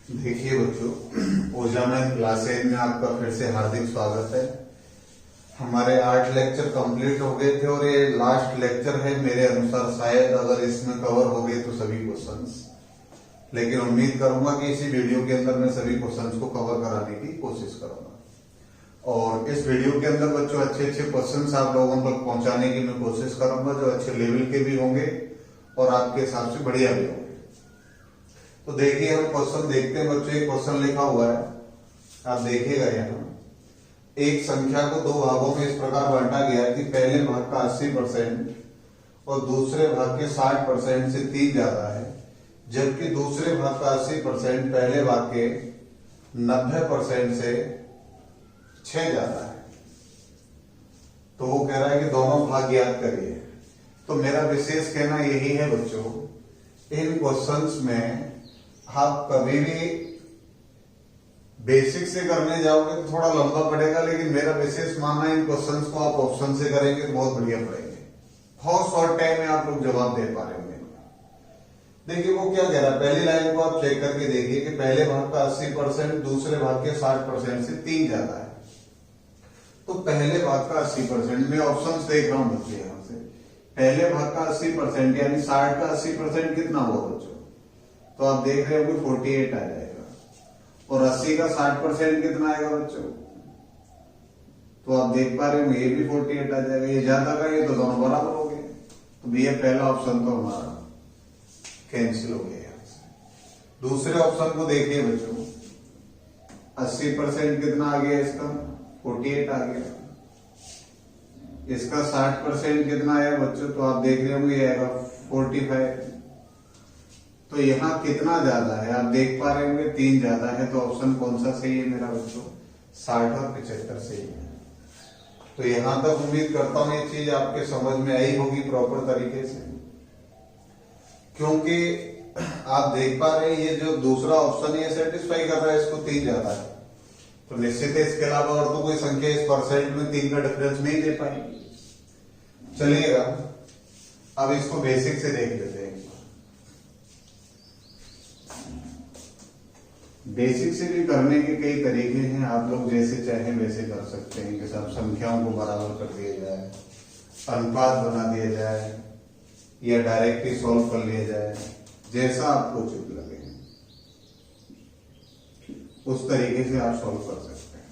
देखिए बच्चों, ऊर्जा में क्लास 8 में आपका फिर से हार्दिक स्वागत है। हमारे 8 लेक्चर कंप्लीट हो गए थे और ये लास्ट लेक्चर है मेरे अनुसार। शायद अगर इसमें कवर हो गए तो सभी क्वेश्चंस, लेकिन उम्मीद करूंगा कि इसी वीडियो के अंदर मैं सभी क्वेश्चंस को कवर कराने की कोशिश करूंगा। और इस वीडियो के अंदर बच्चों अच्छे क्वेश्चंस आप लोगों तक पहुंचाने की मैं कोशिश करूंगा, जो अच्छे लेवल के भी होंगे और आपके हिसाब से बढ़िया भी होंगे। तो देखिए हम क्वेश्चन देखते हैं बच्चों। एक क्वेश्चन लिखा हुआ है, आप देखिएगा यहाँ। एक संख्या को दो भागों में इस प्रकार बांटा गया कि पहले भाग का 80% और दूसरे भाग के 60% से 3 ज्यादा है, जबकि दूसरे भाग का 80% पहले भाग के 90% से 6 ज्यादा है। तो वो कह रहा है कि दोनों भाग याद करिए। तो मेरा विशेष कहना यही है बच्चों, इन क्वेश्चंस में आप कभी भी बेसिक से करने जाओगे तो थोड़ा लंबा पड़ेगा, लेकिन मेरा विशेष मानना है इन क्वेश्चंस को आप ऑप्शन से करेंगे तो बहुत बढ़िया पड़ेंगे। बहुत शॉर्ट टाइम में आप लोग जवाब दे पा रहे होंगे। देखिए वो क्या कह रहा है, पहली लाइन को आप चेक करके देखिए कि पहले भाग का 80% दूसरे भाग के 60% से 3 ज्यादा है। तो पहले भाग का 80%, मैं ऑप्शन देख रहा हूं बच्चे यहां से। पहले भाग का 80% यानी 60 का 80% कितना हुआ बच्चों? तो आप देख रहे हो कि 48 आ जाएगा। और 80 का 60% कितना आएगा बच्चों? तो आप देख पा रहे हो ये भी 48 आ जाएगा। ये ज्यादा का ये तो दोनों बराबर हो गए। तो भैया पहला ऑप्शन तो हमारा कैंसिल हो गया यहां से। दूसरे ऑप्शन को देखिए बच्चों, 80% कितना आ गया इसका? 48 आ गया। इसका 60% कितना आया बच्चों? तो आप देख रहे होंगे ये आएगा 45। तो यहाँ कितना ज्यादा है आप देख पा रहे होंगे, 3 ज्यादा है। तो ऑप्शन कौन सा सही है मेरा बच्चों? 60 और 75 सही है। तो यहां तक उम्मीद करता हूं ये चीज आपके समझ में आई होगी प्रॉपर तरीके से, क्योंकि आप देख पा रहे हैं ये जो दूसरा ऑप्शन है सेटिस्फाई कर रहा है, इसको 3 ज्यादा है। तो निश्चित है इसके अलावा और तो कोई संख्या इस परसेंट में 3 का डिफरेंस नहीं दे पाएगी। चलिएगा अब इसको बेसिक से देख लेते हैं। बेसिक से भी करने के कई तरीके हैं, आप लोग जैसे चाहें वैसे कर सकते हैं। कि सब संख्याओं को बराबर कर दिया जाए, अनुपात बना दिया जाए, या डायरेक्ट ही सॉल्व कर लिया जाए, जैसा आपको उचित लगे उस तरीके से आप सॉल्व कर सकते हैं।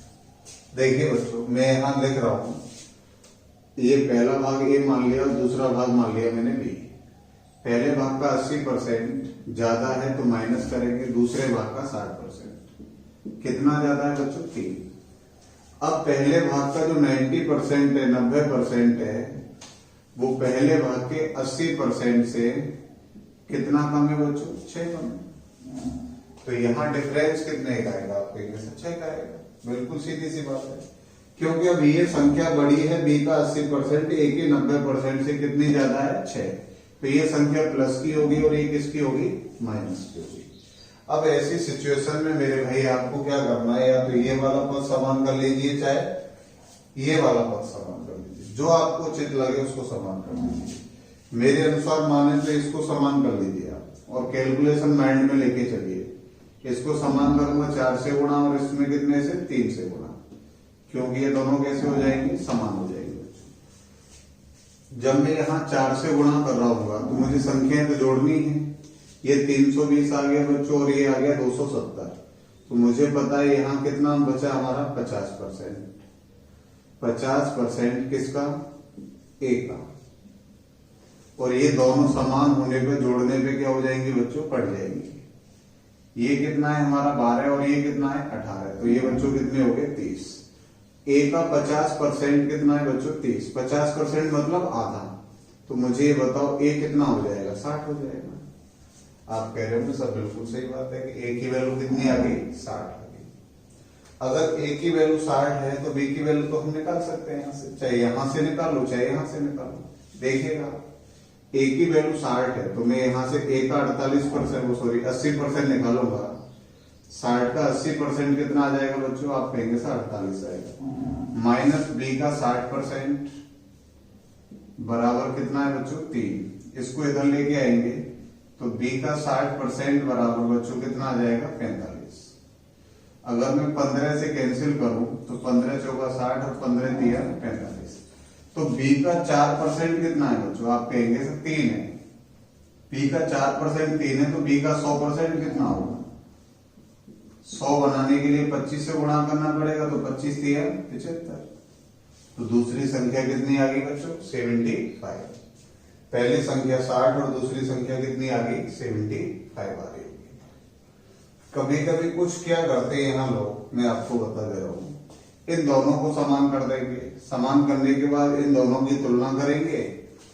देखिए बच्चों मैं यहां लिख रहा हूं, ये पहला भाग ए मान लिया, दूसरा भाग मान लिया मैंने बी। पहले भाग का 80% ज्यादा है तो माइनस करेंगे, दूसरे भाग का 60%। कितना ज्यादा है बच्चों? 3। अब पहले भाग का जो 90% है, 90% है, वो पहले भाग के 80% से कितना कम है बच्चों? 6 कम है। तो यहाँ डिफरेंस कितने का आएगा? आपको 6 का आएगा। बिल्कुल सीधी सी बात है, क्योंकि अब ये संख्या बड़ी है, बी का 80%, ए के 90% से कितनी ज्यादा है? 6। तो ये संख्या प्लस की होगी और ये किसकी होगी? माइनस की होगी। अब ऐसी सिचुएशन में मेरे भाई आपको क्या करना है, या तो ये वाला पद समान कर लीजिए, चाहे ये वाला पद समान कर लीजिए, जो आपको उचित लगे उसको समान कर लीजिए। मेरे अनुसार माने तो इसको समान कर लीजिए आप, और कैलकुलेशन माइंड में लेके चलिए। इसको समान करूंगा 4 से गुणा, और इसमें कितने से? 3 से गुणा, क्योंकि ये दोनों कैसे हो जाएंगे? समान हो जाएंगे। जब मैं यहाँ 4 से गुणा कर रहा हूँ तो मुझे संख्याएं तो जोड़नी है। ये 320 आ गया बच्चों और ये आ गया 270। तो मुझे पता है यहाँ कितना बचा हमारा? 50%। 50% किसका? ए का। और ये दोनों समान होने पे, जोड़ने पे क्या हो जाएंगे बच्चों? कट जाएंगे। ये कितना है हमारा? 12 और ये कितना है? 18। तो ये बच्चों कितने हो गए? 30। ए का 50% कितना है बच्चों? 30। 50% मतलब आधा। तो मुझे ये बताओ ए कितना हो जाएगा? 60 हो जाएगा। आप कह रहे हो सब बिल्कुल सही बात है कि ए की वैल्यू कितनी आ गई? 60 आ गई। अगर ए की वैल्यू 60 है तो बी की वैल्यू तो हम निकाल सकते हैं यहाँ से, चाहे यहां से निकालो चाहे यहां से निकालो। देखिएगा ए की वैल्यू 60 है तो मैं यहां से ए का 48% सॉरी 80% निकालूंगा। 60 का 80% कितना आ जाएगा बच्चों? आप कहेंगे 48 आएगा। माइनस बी का 60% बराबर कितना है बच्चों? 3। इसको इधर लेके आएंगे तो बी का 60% बराबर बच्चों कितना आ जाएगा? 45। अगर मैं 15 से कैंसिल करूं तो 15 चौका 60 और 15 तिया 45। तो बी का 4% कितना है बच्चों? आप कहेंगे सर 3 है। बी का 4% 3 है तो बी का 100% कितना होगा? 100 बनाने के लिए 25 से गुणा करना पड़ेगा, तो 25 तिया 75। तो दूसरी संख्या कितनी आ गई बच्चों? 75। पहली संख्या 60 और दूसरी संख्या कितनी आ गई? 75 आ गई। कभी कभी कुछ क्या करते हैं यहाँ लोग, मैं आपको बता दे रहा हूं, इन दोनों को समान कर देंगे। समान करने के बाद इन दोनों की तुलना करेंगे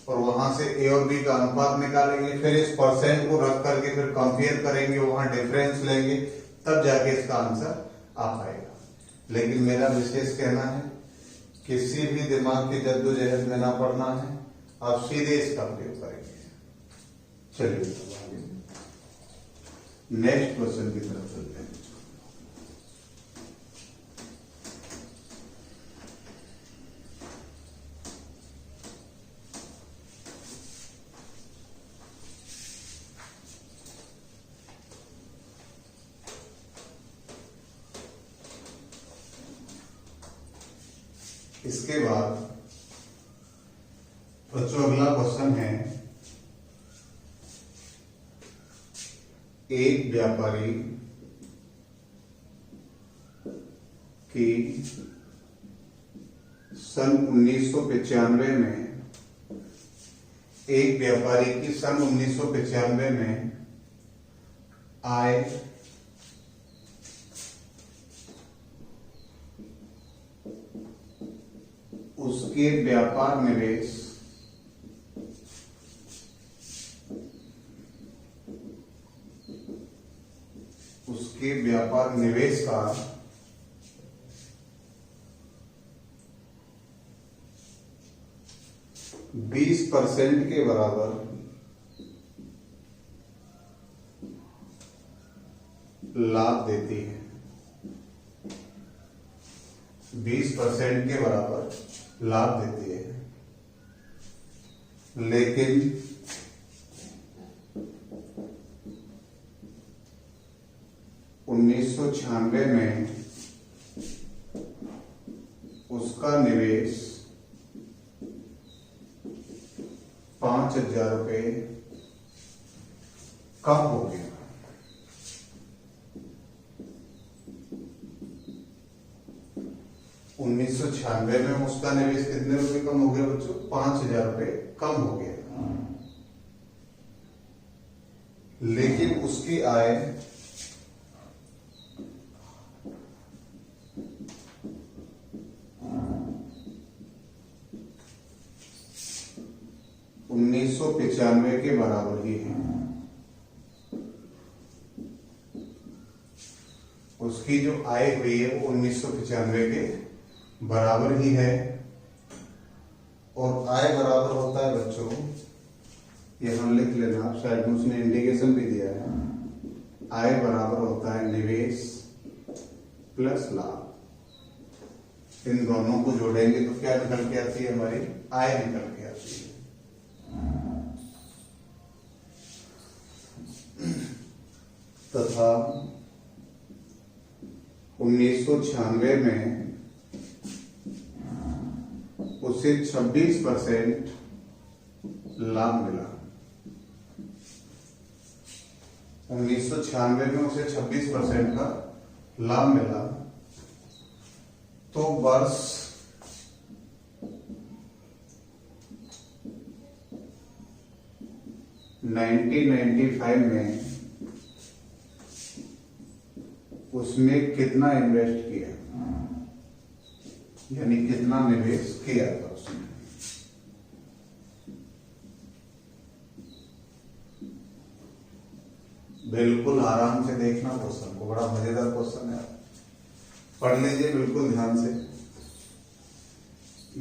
और वहां से ए और बी का अनुपात निकालेंगे, फिर इस परसेंट को रख करके फिर कंपेयर करेंगे, वहां डिफरेंस लेंगे, तब जाके इसका आंसर आ पाएगा। लेकिन मेरा विशेष कहना है, किसी भी दिमाग की जद्दोजहद में ना पड़ना है, आप सीधे इसका प्रयोग करेंगे। चलिए नेक्स्ट क्वेश्चन की तरफ चलते हैं। इसके बाद बच्चों अगला क्वेश्चन है, एक व्यापारी की सन 1995 में, एक व्यापारी की सन 1995 में आय उसके व्यापार निवेश का 20% के बराबर लाभ देती है। 20% के बराबर लाभ देती है, लेकिन उन्नीस सौ 96 में उसका निवेश 5,000 रुपये कम हो गया। उन्नीस सौ 96 में उसका निवेश कितने रुपए कम हो गया बच्चों? 5,000 रुपये कम हो गया। लेकिन उसकी आय उन्नीस सौ 95 के बराबर ही है। उसकी जो आय हुई है वो 1995 के बराबर ही है। और आय बराबर होता है बच्चों, यहां लिख लेना आप, शायद उसने इंडिकेशन भी दिया है। आय बराबर होता है निवेश प्लस लाभ। इन दोनों को जोड़ेंगे तो क्या निकल के आती है? हमारी आय निकल के आती है। तथा 1996 में उसे 26% लाभ मिला। 1996 में उसे 26% का लाभ मिला। तो वर्ष 1995 में उसने कितना इन्वेस्ट किया, यानी कितना निवेश किया था उसने? बिल्कुल आराम से देखना क्वेश्चन को, बड़ा मजेदार क्वेश्चन है, पढ़ लीजिए बिल्कुल ध्यान से।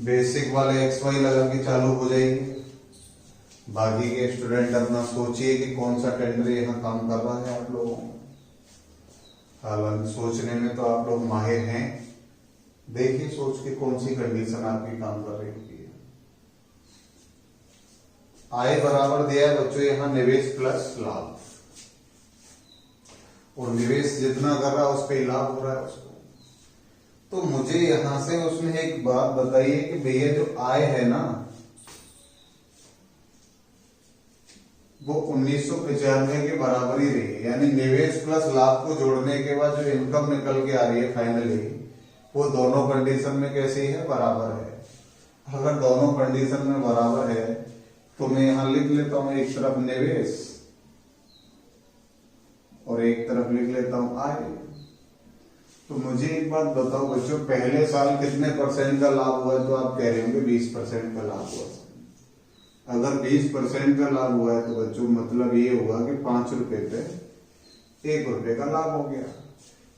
बेसिक वाले एक्स वाई लगा के चालू हो जाएंगे। बाकी के स्टूडेंट अपना सोचिए कि कौन सा टेंडर यहाँ काम कर रहा है आप लोगों को। हालांकि सोचने में तो आप लोग माहिर हैं, देखिए सोच के कौन सी कंडीशन आपकी काम कर रही है। आय बराबर दिया है बच्चों यहाँ निवेश प्लस लाभ। और निवेश जितना कर रहा है उस पर ही लाभ हो रहा है उसको। तो मुझे यहां से उसने एक बात बताइए कि भैया जो आय है ना वो 1995 के बराबर ही रही है, यानी निवेश प्लस लाभ को जोड़ने के बाद जो इनकम निकल के आ रही है फाइनली वो दोनों कंडीशन में कैसी है, बराबर है। अगर दोनों कंडीशन में बराबर है तो मैं यहां लिख लेता हूं एक तरफ निवेश और एक तरफ लिख लेता हूं आय। तो मुझे एक बात बताओ बच्चों, पहले साल कितने परसेंट का लाभ हुआ है? तो आप कह रहे होंगे 20% का लाभ हुआ। अगर 20% का लाभ हुआ है तो बच्चों मतलब ये हुआ कि 5 रुपए पे 1 रुपए का लाभ हो गया।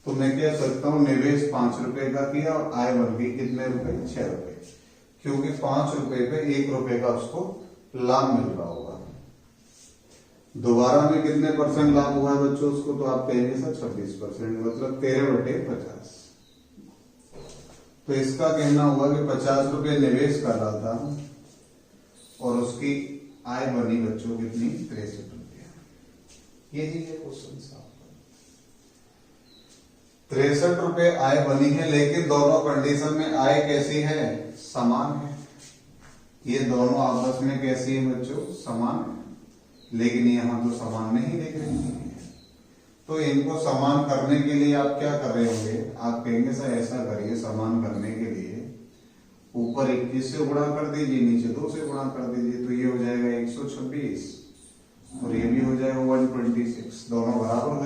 तो मैं कह सकता हूं निवेश 5 रुपए का किया और आय बन गई कितने रुपए, 6 रुपए, क्योंकि 5 रुपए पे 1 रुपए का उसको लाभ मिल रहा होगा। दोबारा में कितने परसेंट लाभ हुआ है बच्चों उसको? तो आप कहेंगे सर 26%, मतलब 13/50। तो इसका कहना हुआ कि 50 रुपए निवेश कर रहा था और उसकी आय बनी बच्चों कितनी, 63 रुपया। यही है क्वेश्चन साहब, 63 रुपए आय बनी है, लेकिन दोनों कंडीशन में आय कैसी है, समान है। ये दोनों आपस में कैसी है बच्चों, समान है। लेकिन यहां तो समान नहीं दिख रही है। तो इनको समान करने के लिए आप क्या कर रहे होंगे? आप कहेंगे सर ऐसा करिए, समान करने के लिए ऊपर 21 से गुणा कर दीजिए, नीचे 2 से गुणा कर दीजिए, तो ये हो जाएगा 126 और ये भी हो जाएगा 126, दोनों बराबर हो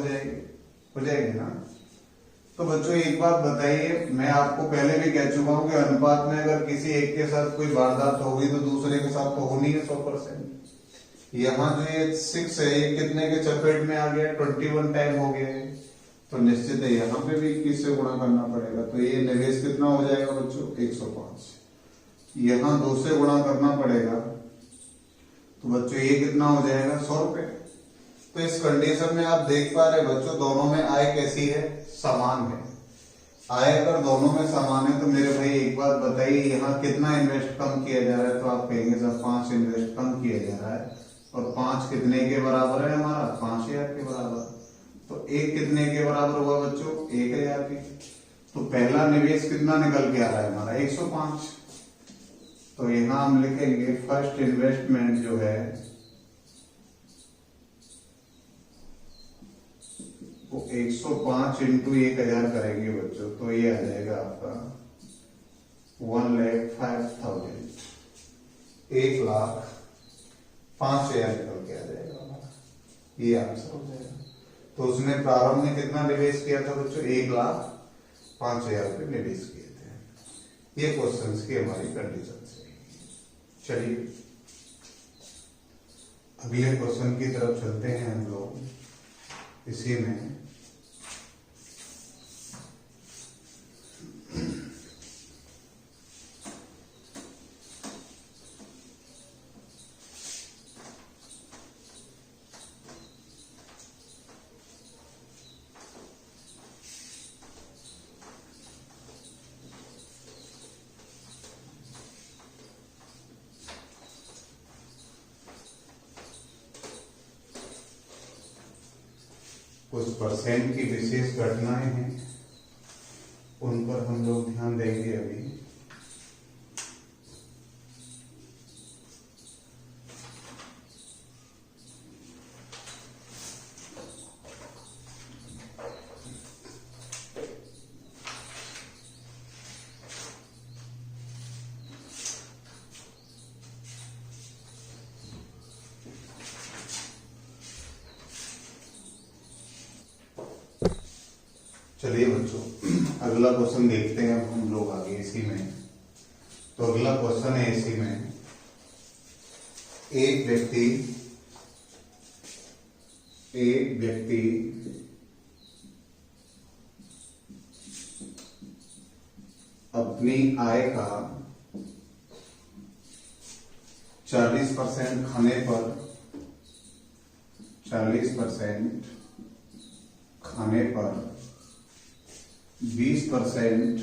जाएंगे ना। तो बच्चों एक बात बताइए, मैं आपको पहले भी कह चुका हूं कि अनुपात में अगर किसी एक के साथ कोई वारदात होगी तो दूसरे के साथ तो होनी है 100%। यहाँ जो ये 6 है ये कितने के चपेट में आ गया, 21 टाइम हो गया है, तो निश्चित है यहाँ पे भी 21 से गुणा करना पड़ेगा। तो ये निवेश कितना हो जाएगा बच्चों, 105। यहाँ 2 से गुणा करना पड़ेगा, तो बच्चों ये कितना हो जाएगा, 100 रुपए। तो इस कंडीशन में आप देख पा रहे बच्चों दोनों में आय कैसी है, समान है। आय अगर दोनों में समान है तो मेरे भाई एक बात बताइए, यहाँ कितना इन्वेस्ट कम किया जा रहा है? तो आप कहेंगे सर 5 इन्वेस्ट कम किया जा रहा है, और 5 कितने के बराबर है हमारा, 5000 के बराबर। तो 1 कितने के बराबर हुआ बच्चों, 1000 के। तो पहला निवेश कितना निकल के आ रहा है हमारा, 105। तो यहां हम लिखेंगे फर्स्ट इन्वेस्टमेंट जो है वो 105 इंटू 1000 करेंगे बच्चों, तो ये आ जाएगा आपका 1,05,000, 1,05,000 निकल के आ जाएगा हमारा, ये आंसर हो जाएगा। तो उसने प्रारंभ में कितना निवेश किया था बच्चों, 1,05,000 रुपये निवेश किए थे। ये क्वेश्चंस की हमारी कंडीशन से। चलिए अगले क्वेश्चन की तरफ चलते हैं हम लोग। इसी में कुछ परसेंट की विशेष घटनाएं हैं, उन पर हम लोग ध्यान देंगे अभी। चलिए बच्चों अगला क्वेश्चन देखते हैं अब हम लोग आगे इसी में। तो अगला क्वेश्चन है इसी में, एक व्यक्ति अपनी आय का 40% खाने पर 20%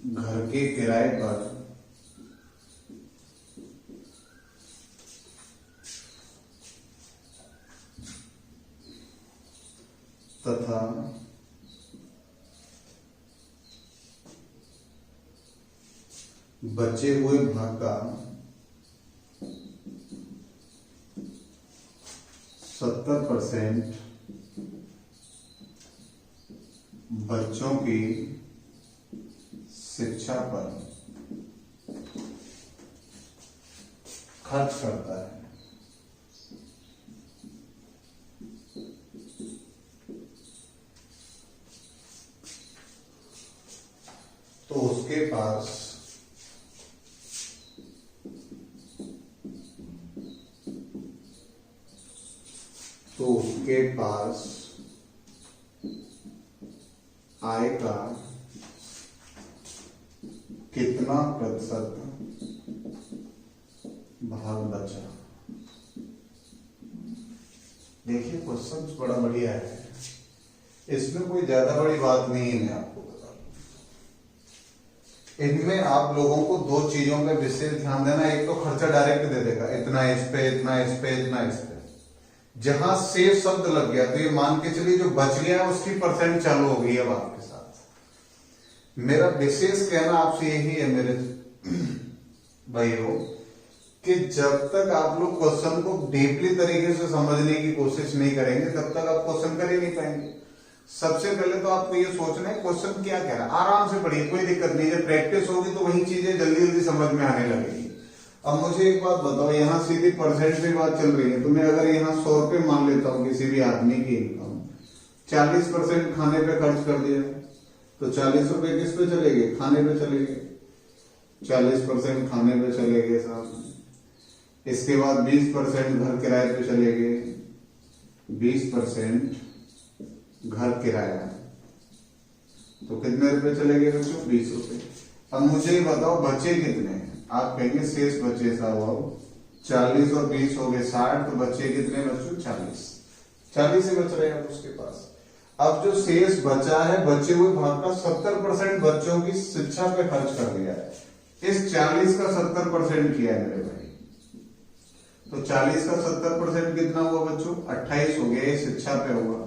घर के किराए पर तथा बचे हुए भाग का 70% बच्चों की शिक्षा पर खर्च करता है। तो उसके पास आय का कितना प्रतिशत भाग बचा। देखिए क्वेश्चन बड़ा बढ़िया है, इसमें कोई ज्यादा बड़ी बात नहीं है। मैं आपको बता दूं, इनमें आप लोगों को दो चीजों पे विशेष ध्यान देना। एक तो खर्चा डायरेक्ट दे देगा, इतना इस पे, इतना इस पे, इतना इस पे। जहां सेव शब्द लग गया तो ये मान के चलिए जो बच गया उसकी परसेंट चालू हो गई। अब आपके साथ मेरा विशेष कहना आपसे यही है मेरे भाइयों, कि जब तक आप लोग क्वेश्चन को डीपली तरीके से समझने की कोशिश नहीं करेंगे तब तक आप क्वेश्चन कर ही नहीं पाएंगे। सबसे पहले तो आपको ये सोचना है क्वेश्चन क्या कह रहा है। आराम से पढ़िए, कोई दिक्कत नहीं है। प्रैक्टिस होगी तो वही चीजें जल्दी जल्दी समझ में आने लगेगी। अब मुझे एक बात बताओ, यहाँ सीधी परसेंट पे बात चल रही है, तो मैं अगर यहाँ 100 रुपए मान लेता हूँ किसी भी आदमी की इनकम, 40% खाने पे खर्च कर दिया तो 40 रुपए किस पे चले गए? खाने पे चले गए। 40% खाने पे चले गए साहब। इसके बाद 20% घर किराए पे चले गए, 20% घर किराया, तो कितने रुपए चले गए बच्चों? 20 रुपए। अब मुझे ये बताओ बचे कितने हैं? आप कहेंगे शेष बचे साहब 40 और 20 हो गए 60, तो बचे कितने बच्चों? 40 ही बच रहे हैं उसके पास। अब जो शेष बचा है, बचे हुए भाग का 70% बच्चों की शिक्षा पे खर्च कर दिया है। इस 40 का 70% किया है मेरे भाई, तो 40 का 70% कितना हुआ बच्चों? 28 हो गया, शिक्षा पे हुआ।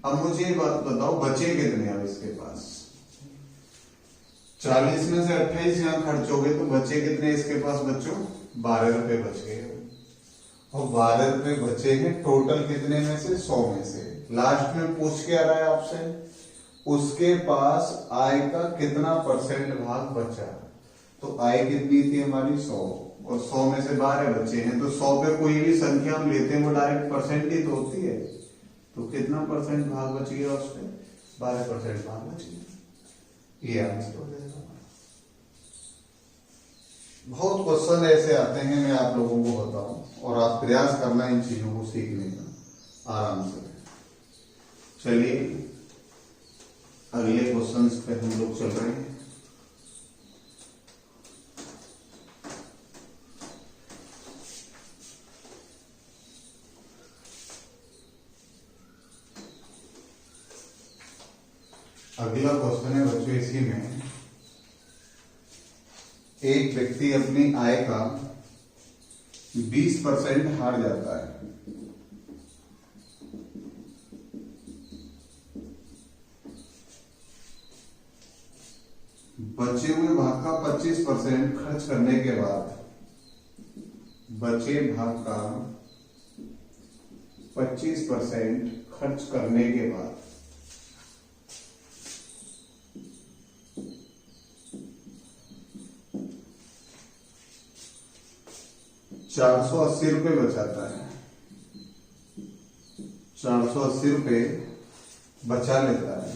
अब मुझे ये बात बताओ बचे कितने अब इसके पास? 40 में से 28 यहाँ खर्च हो गए, तो बचे कितने इसके पास बच्चों? 12 रुपए बच गए। और 12 रुपए बचे हैं टोटल कितने में से? 100 में से। लास्ट में पूछ के आ रहा है आपसे उसके पास आय का कितना परसेंट भाग बचा। तो आय कितनी थी हमारी? 100, और 100 में से 12 बचे हैं, तो 100 पे कोई भी संख्या हम लेते हैं वो डायरेक्ट परसेंट ही तो होती है। तो कितना परसेंट भाग बच गया उसमें? 12% भाग बच गया। ये आंसर हो जाएगा। बहुत क्वेश्चन ऐसे आते हैं, मैं आप लोगों को बताऊं, और आप प्रयास करना इन चीजों को सीखने का आराम से। चलिए अगले क्वेश्चन पे हम लोग चल रहे हैं। अगला क्वेश्चन है बच्चों इसी में, एक व्यक्ति अपनी आय का 20% हार जाता है। बचे हुए भाग का 25% खर्च करने के बाद, बचे भाग का 25% खर्च करने के बाद 480 रुपए बचाता है। 480 रुपए बचा लेता है।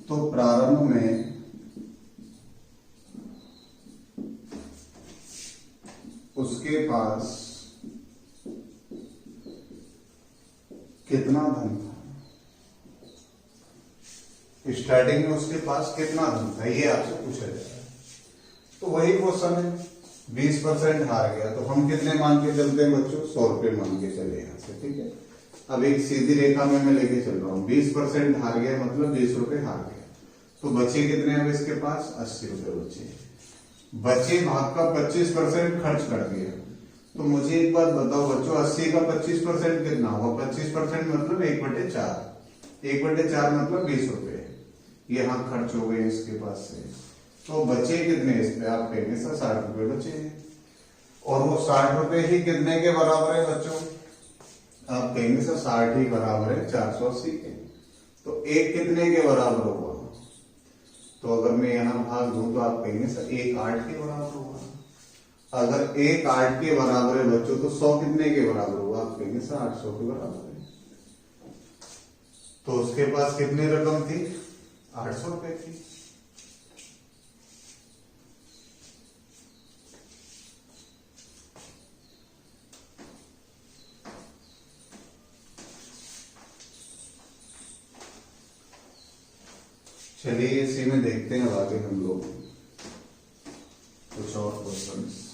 तो प्रारंभ में उसके पास कितना धन था? स्टार्टिंग में उसके पास कितना धन था, ये आपसे पूछा जाएगा। तो वही क्वेश्चन है, 20% हार गया, तो हम कितने मान के चलते हैं बच्चों? 100 रुपए मान के चले यहां से, ठीक है। अब एक सीधी रेखा में मैं लेके चल रहा हूं, 20% हार गया मतलब 20 रुपए हार गया। तो बचे कितने अब इसके पास? 80 रुपए बचे। बचे भाग का 25% खर्च कर दिया, तो मुझे एक बात बताओ बच्चों, 80 का 25% कितना होगा? 25% मतलब 1/4। 1/4 मतलब 20 रुपए यहाँ खर्च हो गए इसके पास से। तो बचे कितने इस पे? आप कहेंगे सर 60 रुपए बचे। और वो 60 रुपए ही कितने के बराबर है बच्चों? आप कहेंगे सर 60 ही बराबर है 480 के। तो एक कितने के बराबर होगा? तो अगर मैं यहाँ भाग दूं तो आप कहेंगे सर 1 8 के बराबर होगा। अगर 1 8 के बराबर है बच्चों तो 100 कितने के बराबर होगा? आप कहेंगे सर 800 के बराबर है। तो उसके पास कितनी रकम थी? 800 रुपए थी। चलिए इसी में देखते हैं आगे हम लोग कुछ और क्वेश्चंस।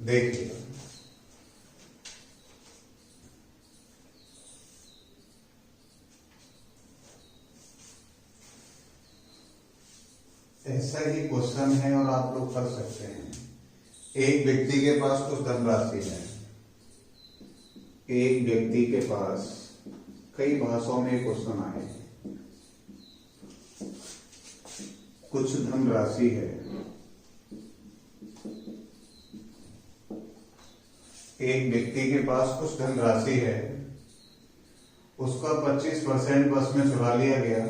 देखिए ऐसा ही क्वेश्चन है और आप लोग कर सकते हैं। एक व्यक्ति के पास कुछ धनराशि है। एक व्यक्ति के पास, कई भाषाओं में क्वेश्चन आए, कुछ धनराशि है। एक व्यक्ति के पास कुछ धनराशि है, उसका 25% बस में चुरा लिया गया।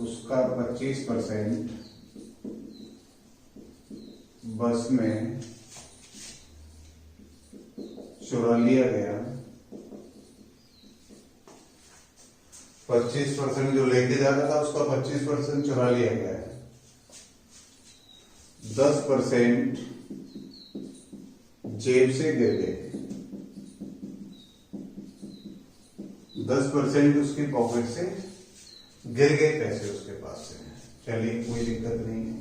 उसका 25% बस में चुरा लिया गया। 25% जो लेके जाता था उसका 25% चुरा लिया गया है। 10% जेब से गिर गए। 10% उसकी पॉकेट से गिर गए पैसे उसके पास से। चलिए कोई दिक्कत नहीं है।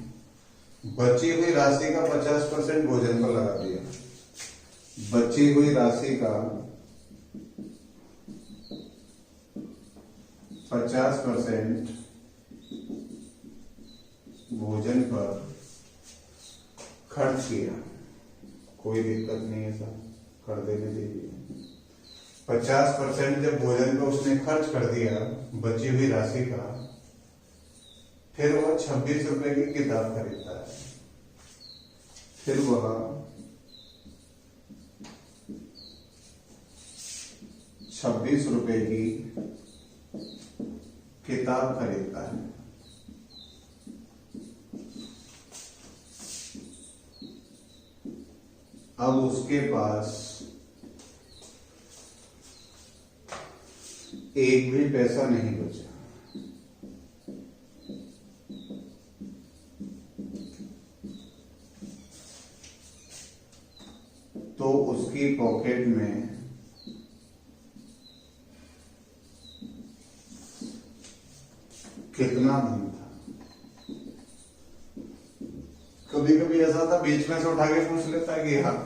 बची हुई राशि का 50% भोजन पर लगा दिया। बची हुई राशि का 50% भोजन पर खर्च किया। कोई दिक्कत नहीं है सर, कर देने दीजिए। 50% जब भोजन पर उसने खर्च कर दिया बची हुई राशि का, फिर वह 26 रुपए की किताब खरीदता है। फिर वह 26 रुपए की किताब खरीदता है। अब उसके पास एक भी पैसा नहीं बचा। तो उसकी पॉकेट में कितना धन था? कभी कभी ऐसा था बीच में से उठा के पूछ लेता है कि हाँ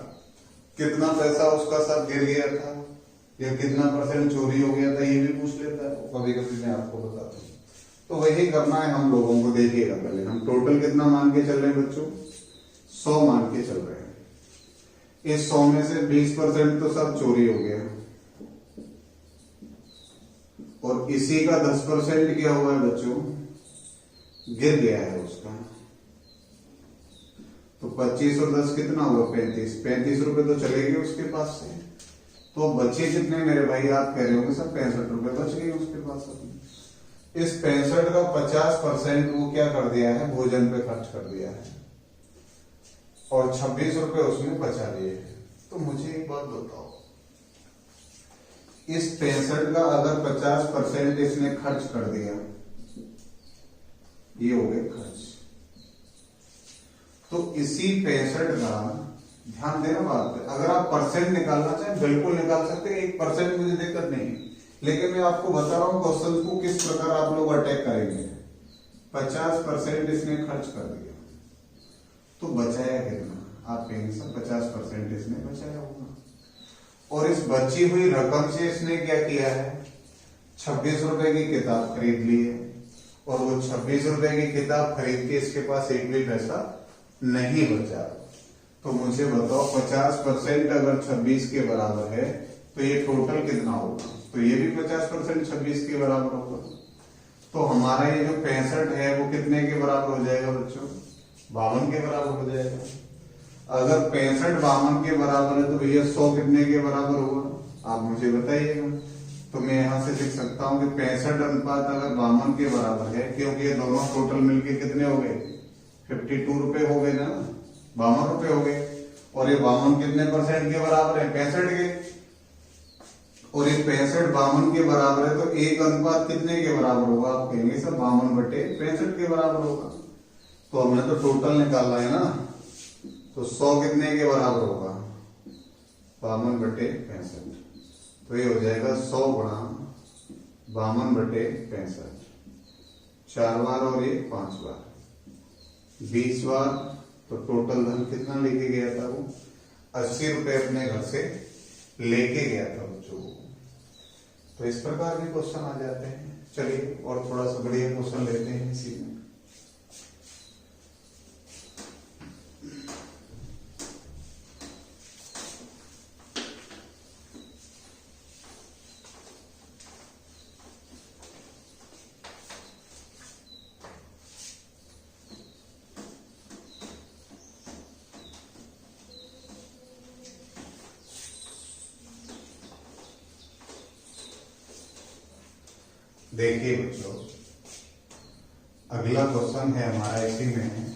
कितना पैसा उसका सब गिर गया था या कितना % चोरी हो गया था, ये भी पूछ लेता है। कभी कभी मैं आपको बताता हूँ। तो वही करना है हम लोगों को। देखिएगा पहले हम टोटल कितना मान के चल रहे हैं बच्चों? 100 मान के चल रहे हैं। इस 100 में से 20% तो सब चोरी हो गया और इसी का 10% क्या हुआ है बच्चों? गिर गया है उसका। तो 25 और 10 कितना हुआ? 35 रुपए तो चले गए उसके पास से। तो बचे कितने मेरे भाई? आप कह रहे होंगे सर 65 रुपए बच गए उसके पास। अभी इस 65 का 50% वो क्या कर दिया है? भोजन पे खर्च कर दिया है और 26 रुपए उसने बचा लिए। तो मुझे एक बात बताओ, इस 65 का अगर 50% इसने खर्च कर दिया, ये हो गए खर्च। तो इसी 65 का ध्यान देना बात पे। अगर आप परसेंट निकालना चाहें बिल्कुल निकाल सकते हैं, 1% मुझे दिक्कत नहीं, लेकिन मैं आपको बता रहा हूं क्वेश्चन को किस प्रकार आप लोग अटैक करेंगे। 50% इसने खर्च कर दिया तो बचाया कितना? आप कहेंगे सर 50% इसने बचाया होगा। और इस बची हुई रकम से इसने क्या किया है? 26 रुपए की किताब खरीद ली है और वो 26 रुपए की किताब खरीद के इसके पास एक भी पैसा नहीं बचा, तो मुझे बताओ 50% अगर 26 के बराबर है तो ये टोटल कितना होगा? तो ये भी 50% 26 के बराबर होगा। तो हमारा ये जो 65 है वो कितने के बराबर हो जाएगा बच्चों? 52 के बराबर हो जाएगा। अगर 65 52 के बराबर है तो भैया 100 कितने के बराबर होगा? आप मुझे बताइएगा। तो मैं यहां से लिख सकता हूं कि 65 अनुपात अगर 52 के बराबर है, क्योंकि ये दोनों टोटल मिलके कितने हो गए? 52 रुपए हो गए ना, 52 रुपए हो गए। और ये 52 कितने परसेंट के बराबर है? 65 के। और ये 65 52 के बराबर है, तो एक अनुपात कितने के बराबर होगा? आप कहेंगे सर 52/65 के बराबर होगा। तो हमने तो टोटल निकालना है ना, तो 100 कितने के बराबर होगा? 52/65। तो ये हो जाएगा 100 गुणा 52/65, 4 बार और ये 5 बार, 20 बार। तो टोटल धन कितना लेके गया था वो? 80 रुपए अपने घर से लेके गया था बच्चों को। तो इस प्रकार के क्वेश्चन आ जाते हैं। चलिए और थोड़ा सा बढ़िया क्वेश्चन लेते हैं इसी में। देखिए बच्चों, अगला क्वेश्चन है हमारा इसी में।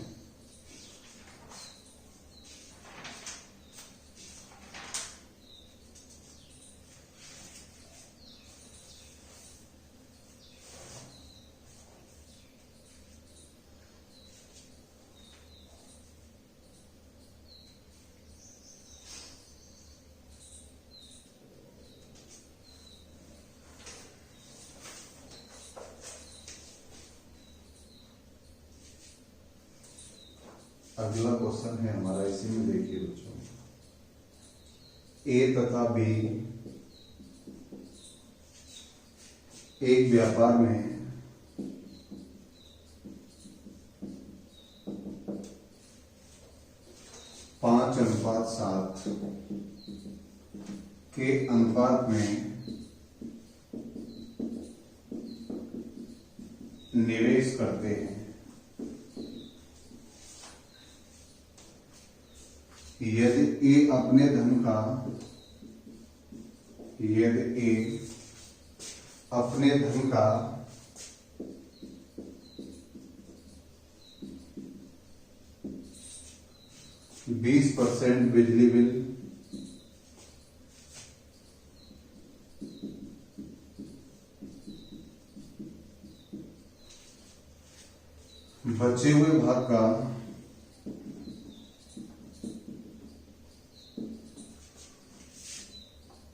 अगला क्वेश्चन है हमारा इसी में। देखिए बच्चों, ए तथा बी एक व्यापार में पांच अनुपात 7 के अनुपात में निवेश करते हैं। यदि ए अपने धन का यदि ए अपने धन का 20% बिजली बिल बचे हुए भाग का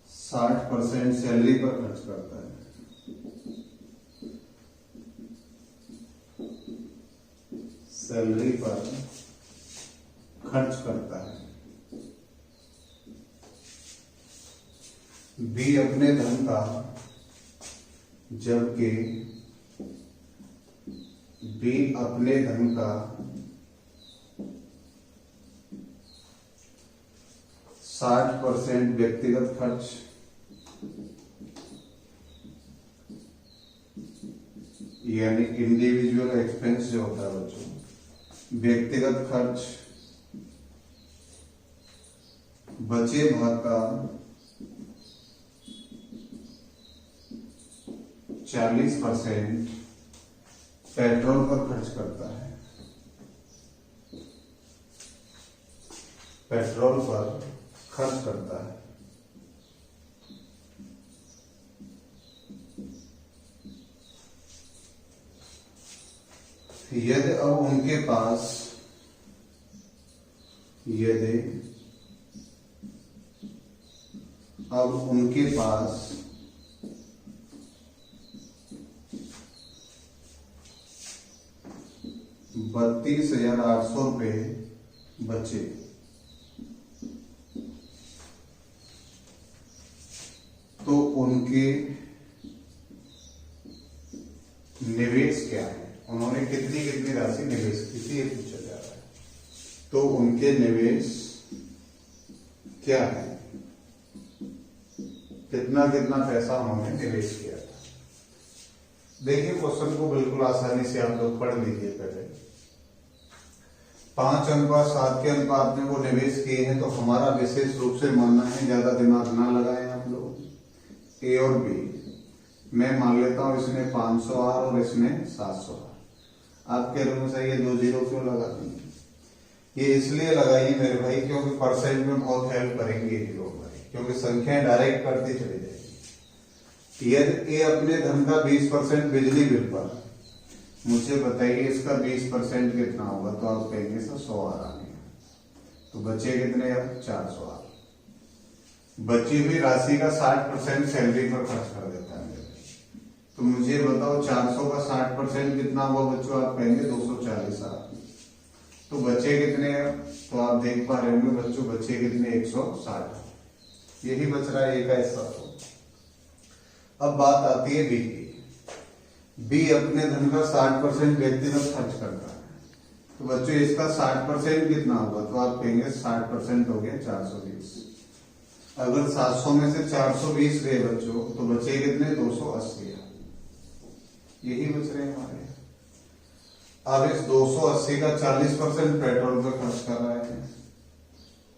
60% सैलरी पर खर्च करता है। सैलरी पर खर्च करता है। बी अपने धन का, जबकि बी अपने धन का 60% व्यक्तिगत खर्च यानी इंडिविजुअल एक्सपेंस जो होता है बच्चों, व्यक्तिगत खर्च बचे भाग का 40% पेट्रोल पर खर्च करता है। पेट्रोल पर खर्च करता है। यदि अब उनके पास यदि अब उनके पास 32,800 रुपए बचे, तो उनके निवेश क्या है? उन्होंने कितनी कितनी राशि निवेश की थी ये पूछा जा रहा है। तो उनके निवेश क्या है, कितना कितना पैसा उन्होंने निवेश किया था। देखिए क्वेश्चन को बिल्कुल आसानी से आप लोग पढ़ लीजिए। पहले 5:7 के अनुपात में वो निवेश किए हैं, तो हमारा विशेष रूप से मानना है, ज्यादा दिमाग ना लगाएं आप लोग। ए और बी मैं मान लेता हूं, इसमें 500 आर और इसमें 700 आर। आप कह रहे हो सर ये 2 जीरो क्यों लगा देंगे? ये इसलिए लगाइए मेरे भाई क्योंकि परसेंट में बहुत हेल्प करेंगे ये लोग भाई, क्योंकि संख्याएं डायरेक्ट करती चली जाएगी। यदि ये अपने धन का 20% बिजली बिल पर, मुझे बताइए इसका 20% कितना होगा, तो आप कहेंगे सर 100 आर आने, तो बचे कितने यार 400 आर। बची हुई राशि का 60% सैलरी पर खर्च कर देता है मेरे भाई। तो मुझे बताओ 400 का 60% कितना हुआ बच्चों, आप कहेंगे 240 आर। तो बचे कितने हैं, तो आप देख पा रहे होंगे बच्चों बचे कितने 160। यही बच रहा है, एक का हिस्सा। तो अब बात आती है बी की। बी अपने धन का 60% व्यक्तिगत खर्च करता है, तो बच्चों इसका 60% कितना होगा, तो आप कहेंगे 60% हो गया 420। अगर 700 में से 420 गए बच्चों, तो बचे कितने 280। यही बच रहे हैं हमारे। अब इस 280 का 40% पेट्रोल पे खर्च कर रहा है,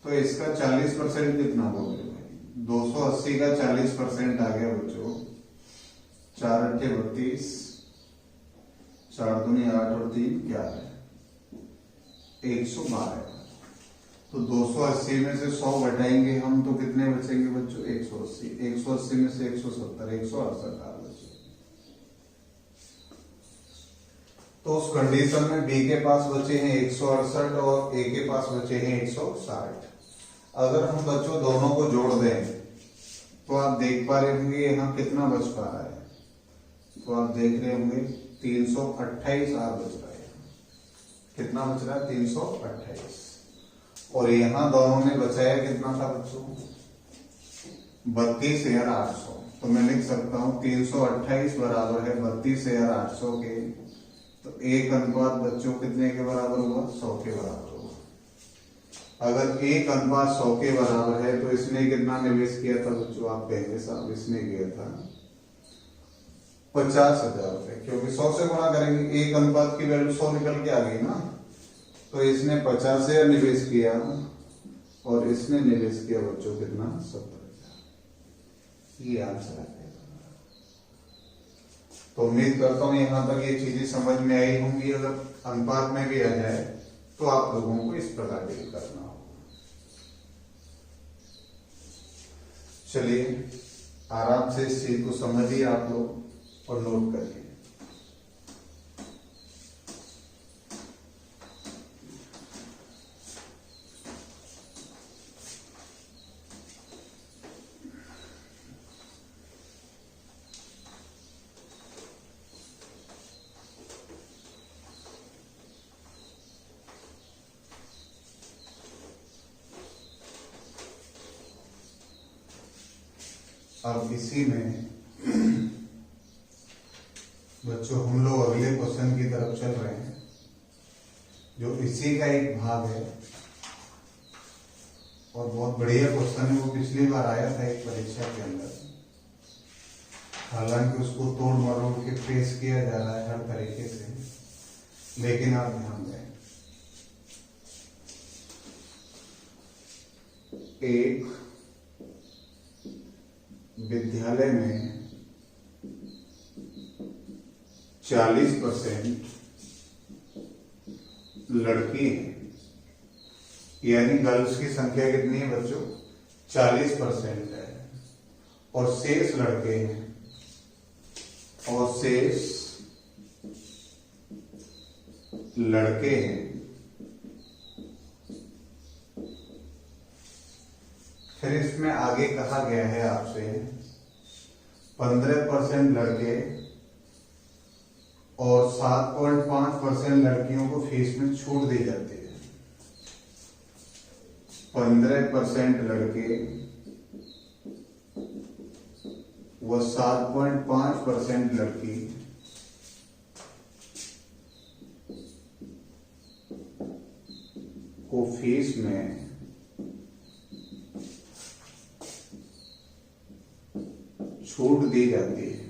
तो इसका 40% कितना होगा मेरे भाई, 280 का 40% आ गया बच्चों 4 8 32, 4 दूनी 8 और 3 11, 112। तो 280 में से 100 घटाएंगे हम, तो कितने बचेंगे बच्चों 180। 180 में से 170, 168 आ बच्चों। तो उस कंडीशन में बी के पास बचे हैं 168 और ए के पास बचे हैं 160। अगर हम बच्चों दोनों को जोड़ दें, तो आप देख पा रहे होंगे यहाँ कितना बच पा रहा है, तो आप देख रहे होंगे 328 आर बच रहा है। कितना बच रहा है 328। और यहाँ दोनों ने बचाया कितना था बच्चों 32,800। तो मैं लिख सकता हूँ 328 बराबर है 32,800 के। तो 1 बच्चों कितने के बराबर हुआ 100 के बराबर हुआ। अगर 1:100 के बराबर है, तो इसने कितना निवेश किया था बच्चों, आप कहेंगे साहब इसने किया था 50,000 रुपए, क्योंकि 100 से गुणा करेंगे 1 की वैल्यू 100 निकल के आ गई ना। तो इसने 50,000 निवेश किया और इसने निवेश किया बच्चों कितना 70,000। ये आंसर है। तो उम्मीद करता हूं यहां तक ये चीजें समझ में आई होंगी। अगर अनुपात में भी आ जाए तो आप लोगों को इस प्रकार डील करना होगा। चलिए आराम से इस चीज को समझिए आप लोग और नोट करिए। अब इसी में बच्चों हम लोग अगले क्वेश्चन की तरफ चल रहे हैं, जो इसी का एक भाग है और बहुत बढ़िया क्वेश्चन है। वो पिछली बार आया था एक परीक्षा के अंदर, हालांकि उसको तोड़ मरोड़ के पेश किया जा रहा है हर तरीके से, लेकिन आप ध्यान दें। एक विद्यालय में 40% लड़की है, यानी गर्ल्स की संख्या कितनी है बच्चों 40% है, और शेष लड़के हैं, और शेष लड़के हैं। फिर इसमें आगे कहा गया है आपसे 15% लड़के और 7.5% लड़कियों को फीस में छूट दी जाती है। 15% लड़के व 7.5% लड़की फीस में छूट दी जाती है।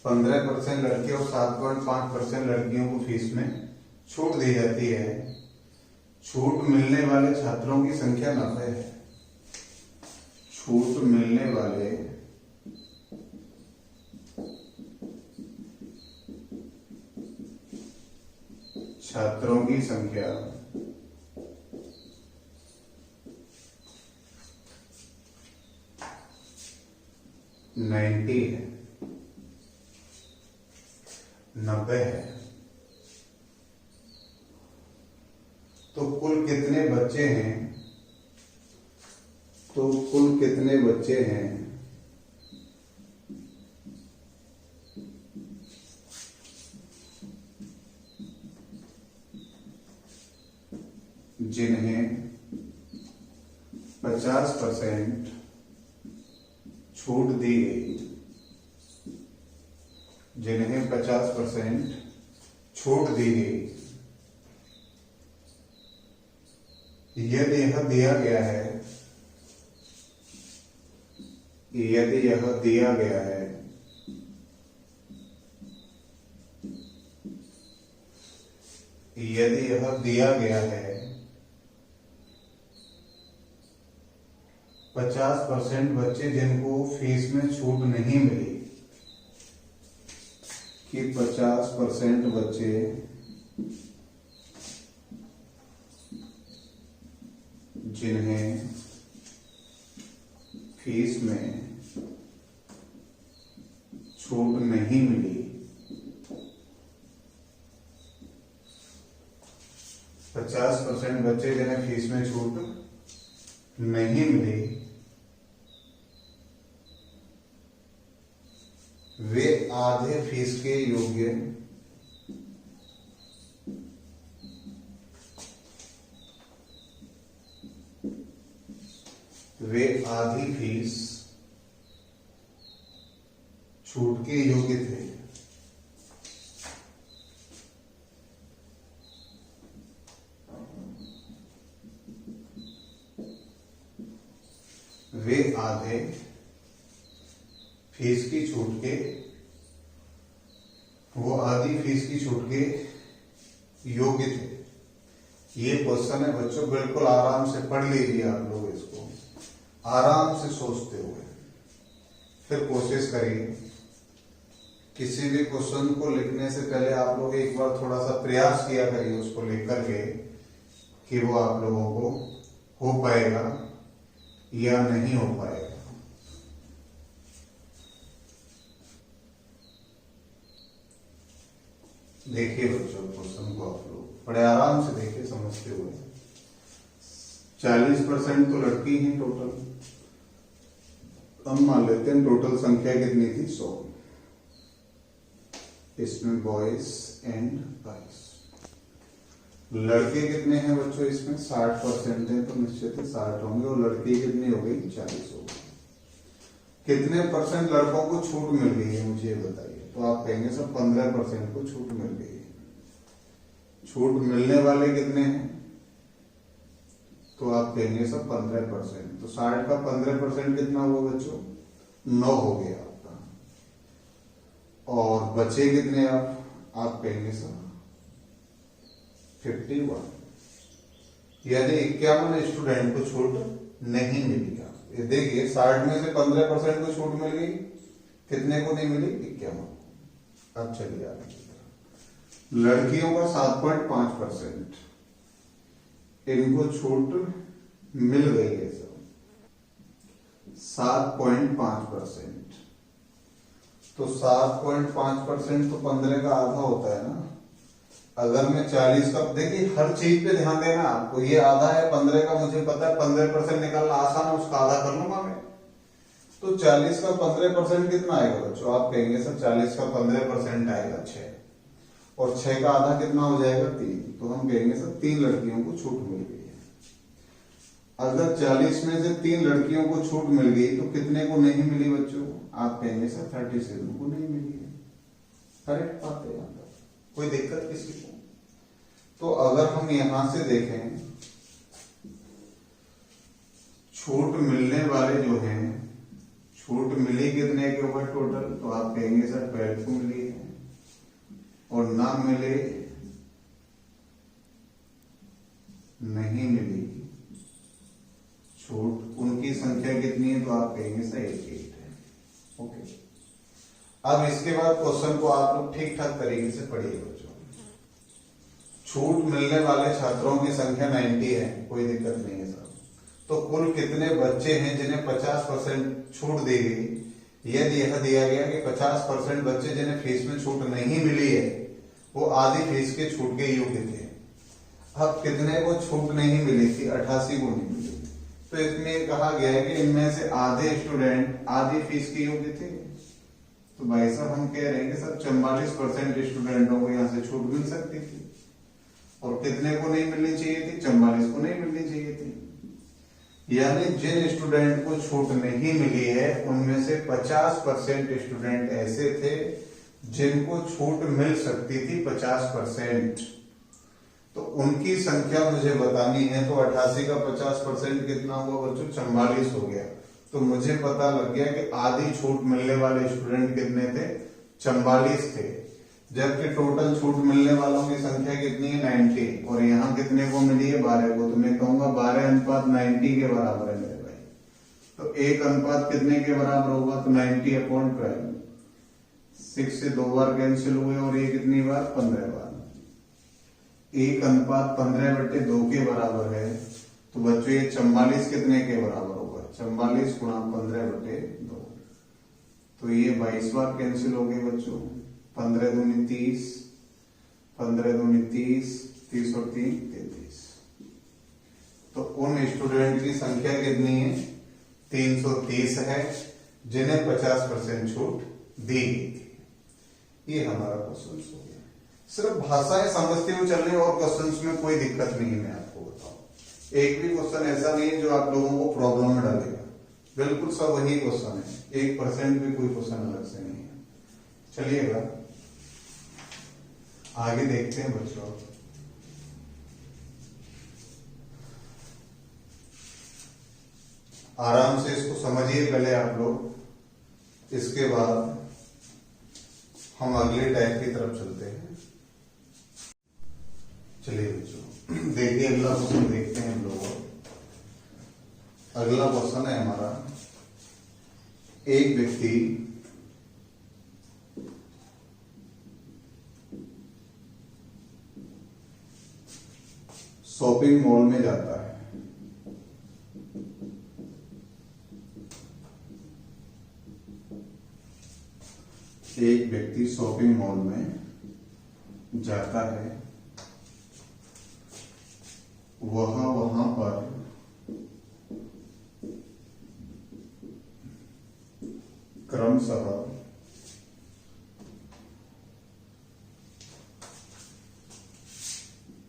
15% लड़के और 7.5% लड़कियों को फीस में छूट दी जाती है। छूट मिलने वाले छात्रों की संख्या 90 है। छूट मिलने वाले छात्रों की संख्या 90 है, 90 है। तो कुल कितने बच्चे हैं? तो कुल कितने बच्चे हैं जिन्हें 50% छूट दी गई? जिन्हें 50% छूट दी गई। यदि यह दिया गया है, यदि यह दिया गया है यदि यह दिया गया है 50% बच्चे जिनको फीस में छूट नहीं मिली, कि 50% बच्चे जिन्हें फीस में छूट नहीं मिली, 50% बच्चे जिन्हें फीस में छूट नहीं मिली, वे आधे फीस के योग्य वे आधी फीस छूट के योग्य थे। वे आधे फीस की छूट के वो आधी फीस की छूट के योग्य थे। ये क्वेश्चन है बच्चों, बिल्कुल आराम से पढ़ लीजिए आप लोग इसको, आराम से सोचते हुए फिर कोशिश करिए। किसी भी क्वेश्चन को लिखने से पहले आप लोग एक बार थोड़ा सा प्रयास किया करिए उसको लिख करके कि वो आप लोगों को हो पाएगा या नहीं हो पाएगा। देखिए बच्चों, क्वेश्चन को आप लोग बड़े आराम से देखिए समझते हुए। 40% तो लड़की ही टोटल, हम मान लेते हैं टोटल संख्या कितनी थी? 100। इसमें बॉयज एंड गर्ल्स। लड़के कितने हैं बच्चों इसमें? 60% है तो निश्चित ही 60 होंगे, और लड़की कितनी हो गई? 40 हो गई। कितने परसेंट लड़कों को छूट मिल गई है मुझे बताइए? तो आप कहेंगे सर 15% को छूट मिल गई है। छूट मिलने वाले कितने हैं? तो आप कहेंगे सर 15%। तो 60 का 15% कितना हुआ बच्चों? 9 हो गया आपका। और बचे कितने आप कहेंगे सर 51। यानी 51 स्टूडेंट को छूट नहीं मिली। ये देखिए 60 में से 15% को छूट मिल गई, कितने को नहीं मिली? 51। अब चलिए आगे की तरफ। लड़कियों का 7.5%, इनको छूट मिल गई है सब 7.5%। तो 7.5% तो 15 का आधा होता है ना। अगर मैं 40 का, देखिए हर चीज पे ध्यान देना आपको, ये आधा है 15 का, मुझे पता है 15% निकालना आसान है, उसका आधा कर लूंगा मैं। तो 40 का 15% कितना आएगा बच्चों? आप कहेंगे सर 40 का 15% आएगा 6, और 6 का आधा कितना हो जाएगा? 3। तो हम कहेंगे सर 3 लड़कियों को छूट मिल गई है। अगर 40 में से 3 लड़कियों को छूट मिल गई तो कितने को नहीं मिली बच्चों? आप कहेंगे सर 37 को नहीं मिली है। करेक्ट बात है यहाँ पर। कोई दिक्कत किसी को? तो अगर हम यहां से देखें, छूट मिलने वाले जो हैं, छूट मिली कितने के ऊपर टोटल, तो आप कहेंगे सर 12 को मिली है, और ना मिले नहीं मिली छूट उनकी संख्या कितनी है, तो आप कहेंगे सर 88 है। ओके, अब इसके बाद क्वेश्चन को आप लोग ठीक ठाक तरीके से पढ़िए बच्चों। छूट मिलने वाले छात्रों की संख्या 90 है, कोई दिक्कत नहीं है सर। तो कुल कितने बच्चे हैं जिन्हें 50% छूट दी गई? यदि यह दिया गया कि 50% बच्चे जिन्हें फीस में छूट नहीं मिली है वो आधी फीस के छूट के योग्य थे। अब कितने को छूट नहीं मिली थी? 88 को नहीं मिली। तो इसमें कहा गया है कि इनमें से आधे स्टूडेंट आधी फीस के योग्य थे। तो भाई साहब हम कह रहे हैं कि सर 44% स्टूडेंटों को यहाँ से छूट मिल सकती थी, और कितने को नहीं मिलनी चाहिए थी? 44 को नहीं मिलनी चाहिए थी। यानी जिन स्टूडेंट को छूट नहीं मिली है उनमें से 50% स्टूडेंट ऐसे थे जिनको छूट मिल सकती थी 50%। तो उनकी संख्या मुझे बतानी है। तो 88 का 50% कितना हुआ बच्चों? 44 हो गया। तो मुझे पता लग गया कि आधी छूट मिलने वाले स्टूडेंट कितने थे? 44 थे। जबकि टोटल छूट मिलने वालों की संख्या कितनी है? 90। और यहाँ कितने को मिली है? 12 को। तो मैं कहूंगा 12:90 के बराबर है मेरे भाई। तो 1 कितने के बराबर होगा? तो 90/12। 6 से 2 बार कैंसिल हुए, और ये कितनी बार? 15 बार। 1:15/2 के बराबर है। तो बच्चों ये 44 कितने के बराबर होगा? 44 × 15/2। तो ये 22 बार कैंसिल हो गए बच्चों। 15 दूनी 30, 15 दूनी 30, 30 और 3 33। तो उन स्टूडेंट की संख्या कितनी है? 330 है जिन्हें 50% छूट दी गई थी। ये हमारा क्वेश्चन हो गया। सिर्फ भाषाएं समझते हुए चल रही, और क्वेश्चंस में कोई दिक्कत नहीं है। मैं आपको बताऊं, एक भी क्वेश्चन ऐसा नहीं है जो आप लोगों को प्रॉब्लम में डालेगा। बिल्कुल सब वही क्वेश्चन है, 1% भी कोई क्वेश्चन अलग से नहीं है। चलिएगा आगे देखते हैं बच्चों। आराम से इसको समझिए पहले आप लोग, इसके बाद हम अगले टाइप की तरफ चलते हैं। चलिए बच्चों देखिए अगला क्वेश्चन देखते हैं हम लोग। अगला क्वेश्चन है हमारा, एक व्यक्ति शॉपिंग मॉल में जाता है। एक व्यक्ति शॉपिंग मॉल में जाता है, वहां पर क्रमशः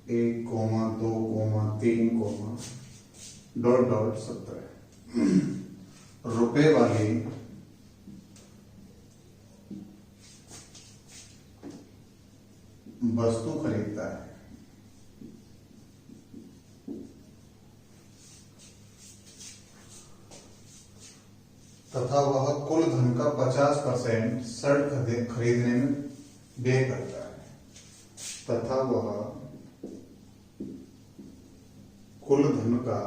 एक कोमा 2 कोमा 3 कोमा ... 17 रुपए वाली वस्तु खरीदता है। तथा वह कुल धन का 50% शर्ट खरीदने में व्यय करता है। तथा वह कुल धन का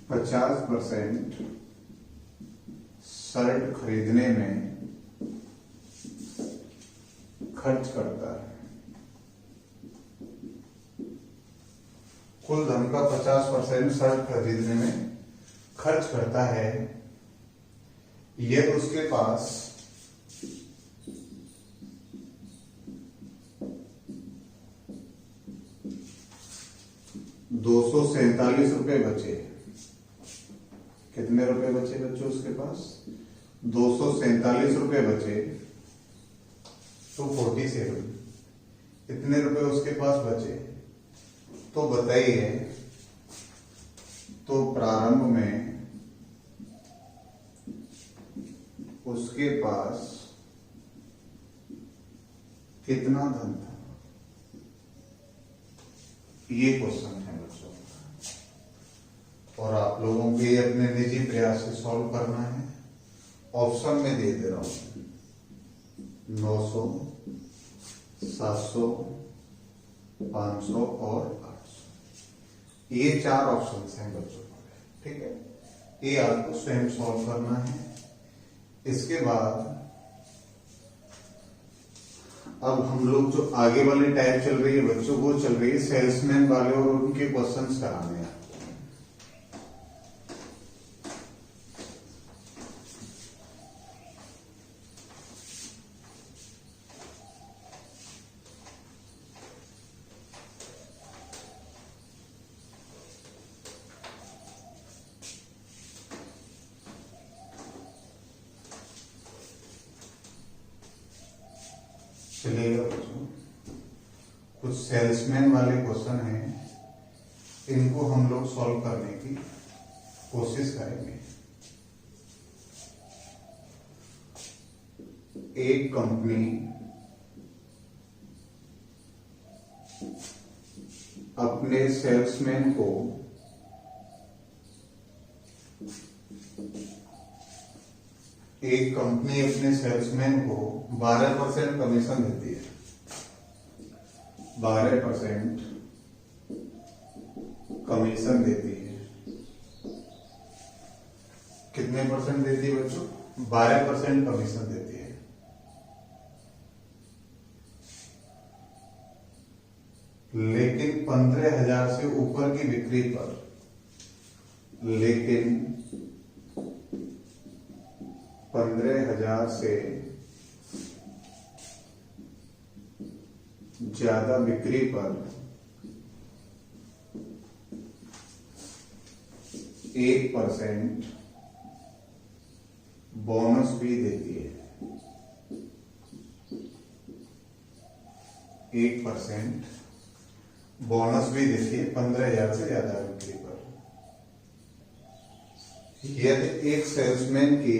50% शर्ट खरीदने में खर्च करता है। कुल धन का 50% शर्ट खरीदने में खर्च करता है। यह उसके पास ₹247 बचे। कितने रुपए बचे बच्चों उसके पास? 247 रुपए बचे। तो 47 इतने रुपए उसके पास बचे। तो बताइए, तो प्रारंभ में उसके पास कितना धन था, ये क्वेश्चन है बच्चों। और आप लोगों को ये अपने निजी प्रयास से सॉल्व करना है। ऑप्शन में दे दे रहा हूं 900, 700, 500 और 800। ये 4 ऑप्शन हैं बच्चों को, ठीक है। ये आपको स्वयं सॉल्व करना है। इसके बाद अब हम लोग जो आगे वाली टाइप चल रही है बच्चों, वो चल रही है सेल्समैन वाले और उनके क्वेश्चंस कराने हैं। चलिएगा बच्चों, कुछ सेल्समैन वाले क्वेश्चन हैं, इनको हम लोग सॉल्व करने की कोशिश करेंगे। एक कंपनी अपने सेल्समैन को एक कंपनी अपने सेल्समैन को 12% कमीशन देती है। 12% कमीशन देती है। कितने परसेंट देती है बच्चों? 12% कमीशन देती है। लेकिन 15,000 से ऊपर की बिक्री पर, लेकिन 15,000 से ज्यादा बिक्री पर 1% बोनस भी देती है। 1% बोनस भी देती है 15,000 से ज्यादा बिक्री पर। यदि एक सेल्समैन की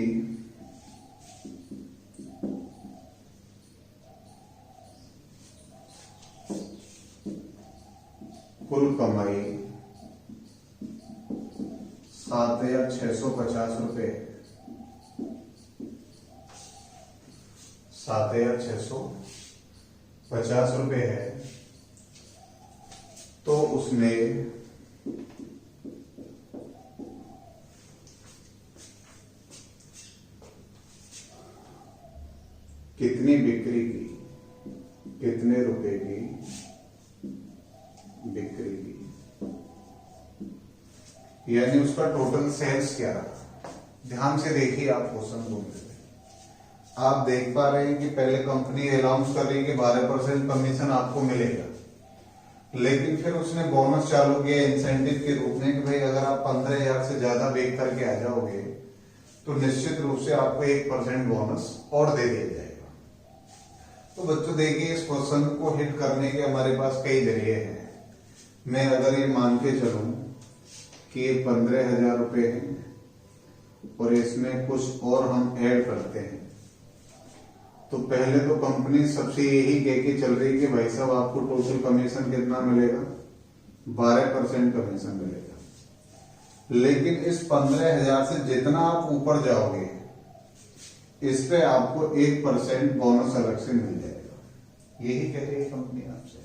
कुल कमाई 7,650 रुपए, 7,650 रुपए है, तो उसने कितनी बिक्री की, कितने रुपए की बिक्री की, यानी उसका टोटल सेल्स क्या रहा। ध्यान से देखिए, आप क्वेश्चन बोलते थे, आप देख पा रहे हैं कि पहले कंपनी अनाउंस कर रही है कि 12% कमीशन आपको मिलेगा, लेकिन फिर उसने बोनस चालू किया इंसेंटिव के रूप में कि भाई अगर आप 15,000 से ज्यादा बेच करके आ जाओगे तो निश्चित रूप से आपको 1% बोनस और दे दिया जाएगा। तो बच्चों देखिए, इस क्वेश्चन को हिट करने के हमारे पास कई जरिए हैं। मैं अगर ये मान के चलूं कि ये 15,000 रुपए है और इसमें कुछ और हम ऐड करते हैं, तो पहले तो कंपनी सबसे यही कह के चल रही है कि भाई साहब आपको टोटल कमीशन कितना मिलेगा, 12% कमीशन मिलेगा। लेकिन इस 15,000 से जितना आप ऊपर जाओगे इस पे आपको 1% बोनस अलग से मिल जाएगा, यही कह रही है कंपनी आपसे।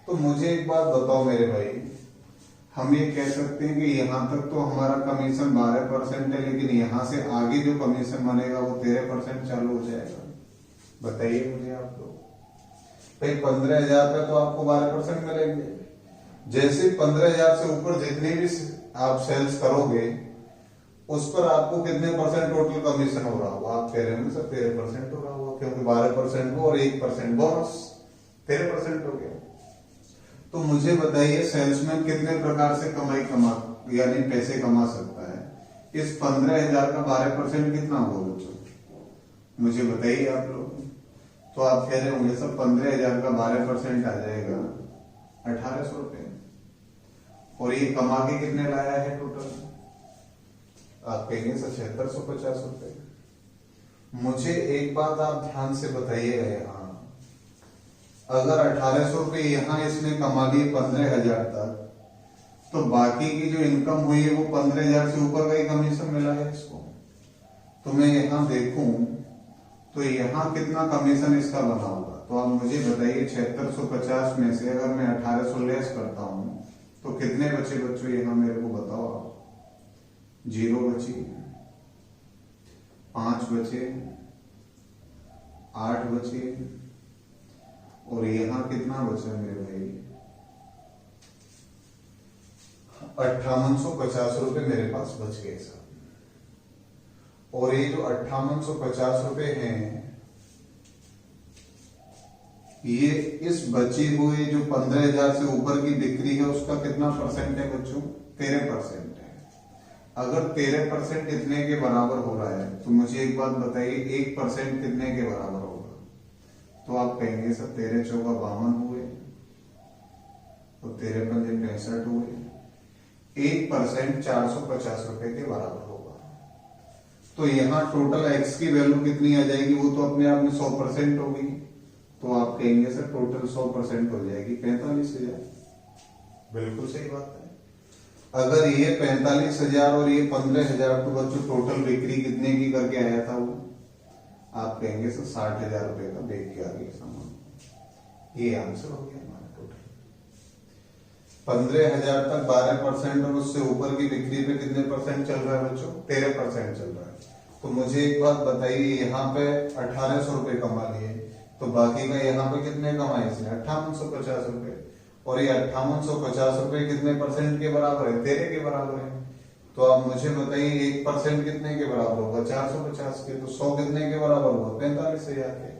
तो मुझे एक बात बताओ मेरे भाई, हम ये कह सकते हैं कि यहां तक तो हमारा कमीशन 12% है, लेकिन यहां से आगे जो कमीशन बनेगा वो 13% चालू हो जाएगा। बताइए मुझे आप लोग, भाई 15,000 पे तो आपको 12% मिलेंगे, जैसे 15,000 से ऊपर जितने भी आप सेल्स करोगे उस पर आपको कितने परसेंट टोटल कमीशन हो रहा होगा? आप कह रहे होंगे सर 13% हो रहा होगा, क्योंकि 12% वो और 1% बोनस, 13% हो गया। तो मुझे बताइए सेल्समैन कितने प्रकार से कमाई कमा यानी पैसे कमा सकता है? इस 15,000 का 12% कितना होगा बच्चों? मुझे बताइए आप लोग। तो आप कह रहे होंगे सर 15,000 का 12% आ जाएगा 1,800 रुपए, और ये कमा के कितने लाया है टोटल? आप कहेंगे सर 7,650 रुपए। मुझे एक बात आप ध्यान से बताइएगा, यहाँ अगर 1800 रुपये यहाँ इसने कमा लिए 15,000 तक, तो बाकी की जो इनकम हुई है वो 15,000 से ऊपर का ही कमीशन मिला है इसको। तो मैं यहाँ देखूं तो यहाँ कितना कमीशन इसका बना होगा, तो आप मुझे बताइए 7650 में से अगर मैं 1800 लेस करता हूँ तो कितने बचे बच्चों, यहाँ मेरे को बताओ आप। 0 बची, 5 बचे, 8 बचे, और यहाँ कितना बचा मेरे भाई, 5850 रुपए मेरे पास बच गए साहब। और ये जो 5850 रुपए हैं, ये इस बची हुई जो 15,000 से ऊपर की बिक्री है उसका कितना परसेंट है बच्चों, 13% है। अगर 13% इतने के बराबर हो रहा है तो मुझे एक बात बताइए 1% कितने के बराबर होगा, तो आप कहेंगे सर 13 चौका 52 हुए, तो 13 पंजे 65 हुए। 1% 450 रुपए के बराबर होगा। तो यहाँ टोटल एक्स की वैल्यू कितनी आ जाएगी, वो तो अपने आप में 100% होगी, तो आप कहेंगे सर टोटल 100% हो जाएगी 45,000। बिल्कुल सही बात है। अगर ये 45,000 और ये 15,000, तो बच्चों टोटल बिक्री कितने की करके आया था वो, आप कहेंगे सर 60,000 रुपए का बेच के आ गया सामान। ये आंसर हो गया हमारा टोटल। 15,000 तक 12% और उससे ऊपर की बिक्री पे कितने परसेंट चल रहा है बच्चों, 13% चल रहा है। तो मुझे एक बात बताइए, यहाँ पे 1800 रुपए कमा लिए, तो बाकी का यहाँ पे कितने कमाए इसने, 5850 रुपए, और ये 5850 रुपए कितने परसेंट के बराबर है, 13 के बराबर है। तो आप मुझे बताइए 1% कितने के बराबर होगा, 450 के, तो 100 कितने के बराबर हुआ, 45,000 के।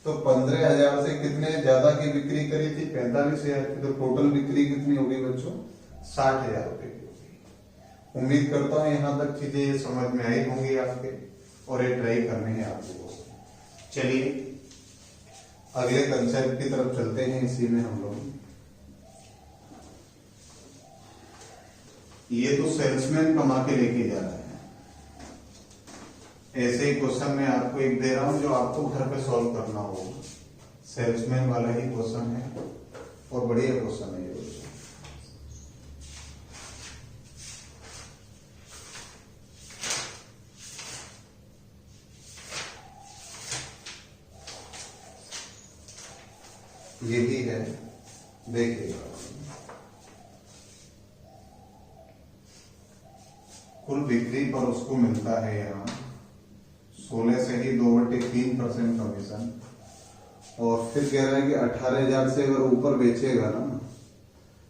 तो 15,000 से कितने ज्यादा की बिक्री करी थी, 45,000 की, तो टोटल बिक्री कितनी होगी बच्चों, 60,000 रुपए की होगी। उम्मीद करता हूँ यहाँ तक चीजें ये समझ में आई होंगी आपके, और ये ट्राई करने हैं आपको। चलिए अगले कंसेप्ट की तरफ चलते हैं। इसी में हम लोग, ये तो सेल्समैन कमा के लेके जा रहा है। ऐसे ही क्वेश्चन मैं आपको एक दे रहा हूं जो आपको घर पे सॉल्व करना होगा। सेल्समैन वाला ही क्वेश्चन है और बढ़िया क्वेश्चन है ये। यही है, देखिएगा। कुल बिक्री पर उसको मिलता है यहाँ 16 से ही 2/3% कमीशन, और फिर कह रहा है कि 18,000 से अगर ऊपर बेचेगा ना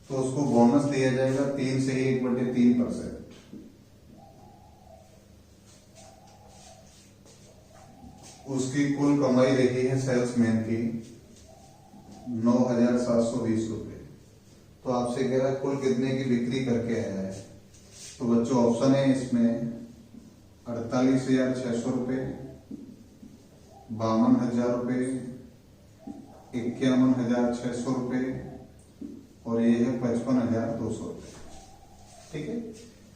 तो उसको बोनस दिया जाएगा 3 से ही 1/3%। उसकी कुल कमाई रही है सेल्समैन की 9,720 रुपए। तो आपसे कह रहा है कुल कितने की बिक्री करके आया है, तो बच्चों ऑप्शन है इसमें 48,600 रुपए, 52,000 रुपए, 51,600 रुपए, और ये है 55,200 रुपए। ठीक है,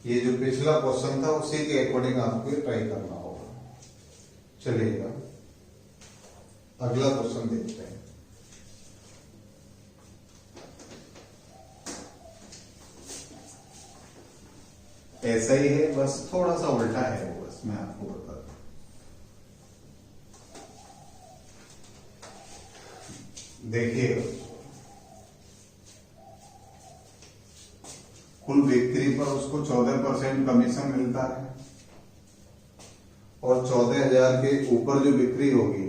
ये जो पिछला क्वेश्चन था उसी के अकॉर्डिंग आपको ये ट्राई करना होगा। चलिएगा अगला क्वेश्चन देखते हैं। ऐसा ही है, बस थोड़ा सा उल्टा है वो, बस मैं आपको बता दूं। देखिए कुल बिक्री पर उसको 14% कमीशन मिलता है, और 14,000 के ऊपर जो बिक्री होगी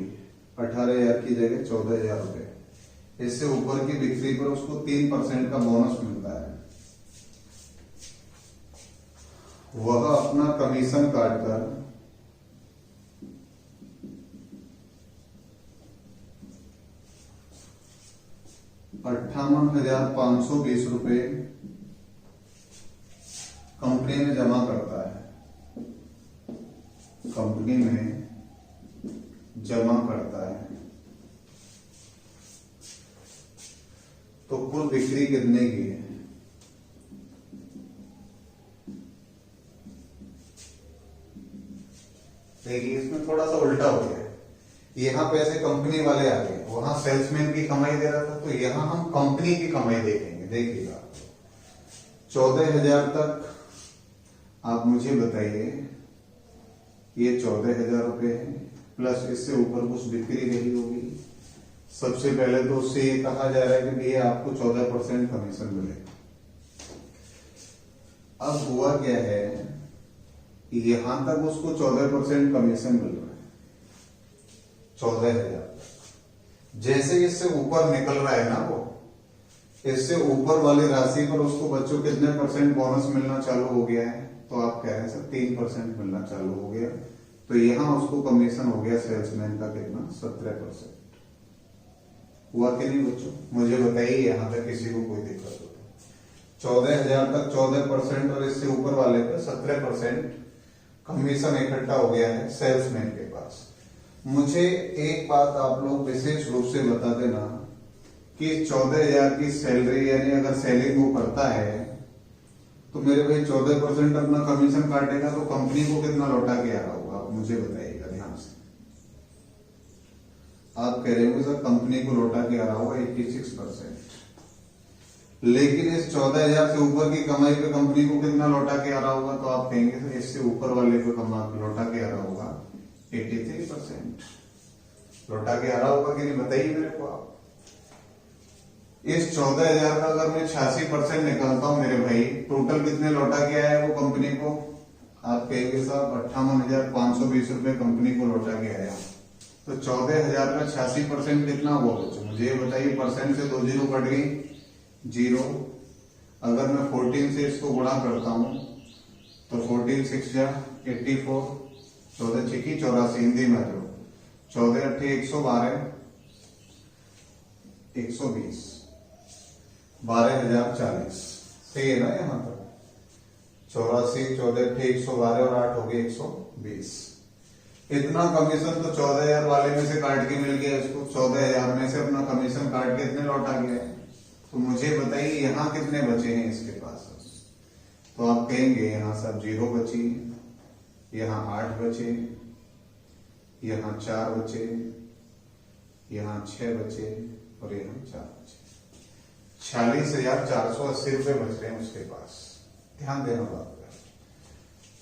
18,000 की जगह 14,000 रुपए, इससे ऊपर की बिक्री पर उसको 3% का बोनस मिलता है। वह अपना कमीशन काटकर 58,520 रुपए कंपनी में जमा करता है, कंपनी में जमा करता है। तो कुल बिक्री कितने की है, देखिए इसमें थोड़ा सा उल्टा हो गया है। यहाँ पे ऐसे कंपनी वाले आ गए, वहां सेल्समैन की कमाई दे रहा था, तो यहाँ हम कंपनी की कमाई देखेंगे। देखिएगा 14,000 तक आप मुझे बताइए, ये 14,000 रुपये है, प्लस इससे ऊपर कुछ बिक्री रही होगी। सबसे पहले तो उससे ये कहा जा रहा है कि भैया आपको 14% कमीशन मिलेगा। अब हुआ क्या है, यहां तक उसको 14% कमीशन मिल रहा है, 14,000। जैसे इससे ऊपर निकल रहा है ना, वो इससे ऊपर वाली राशि पर उसको बच्चों कितने परसेंट बोनस मिलना चालू हो गया है, तो आप कह रहे हैं सर 3% मिलना चालू हो गया। तो यहां उसको कमीशन हो गया सेल्समैन का कितना, 17%। हुआ कि नहीं बच्चों, मुझे बताइए यहां तक किसी को कोई दिक्कत हो? 14,000 तक 14% और इससे ऊपर वाले पे 17% कमीशन इकट्ठा हो गया है सेल्समैन के पास। मुझे एक बात आप लोग विशेष रूप से बता देना कि 14,000 की सैलरी, यानी अगर सेलिंग वो करता है तो मेरे भाई 14% अपना कमीशन काटेगा, तो कंपनी को कितना लौटा के आ रहा होगा, आप मुझे बताइएगा ध्यान से। आप कह रहे हो सर कंपनी को लौटा के आ रहा होगा 86%, लेकिन इस 14,000 से ऊपर की कमाई पे कंपनी को कितना लौटा के आ रहा होगा, तो आप कहेंगे सर इससे ऊपर वाले को लौटा के आ रहा होगा 83%। लौटा के आ रहा होगा कि नहीं, बताइए मेरे को आप। इस 14,000 का अगर मैं 86% निकालता हूं मेरे भाई, टोटल कितने लौटा के आया है वो कंपनी को, आप कहेंगे साहब 58,520 रुपए कंपनी को लौटा के आया। तो 14,000 का 86% कितना हुआ बच्चों, मुझे ये बताइए। परसेंट से 2 जीरो कट गई, 0। अगर मैं 14 से इसको गुणा करता हूं तो 14 6 जा 84, 14 छिकी 84, हिंदी में जो 14 अट्ठे 112, 120, 12,040। सही है ना यहाँ तक? 84, 14 अट्ठे 112 और 8 हो गए 120। इतना कमीशन तो 14,000 वाले में से काट के मिल गया इसको। 14,000 में से अपना कमीशन काट के इतने लौटा गया है। तो मुझे बताइए यहाँ कितने बचे हैं इसके पास। तो आप कहेंगे यहाँ सब 0 बची, यहाँ 8 बचे, यहाँ 4 बचे, यहाँ 6 बचे और यहाँ 4 बचे। 46,480 रुपए बच रहे हैं उसके पास। ध्यान देना बात का,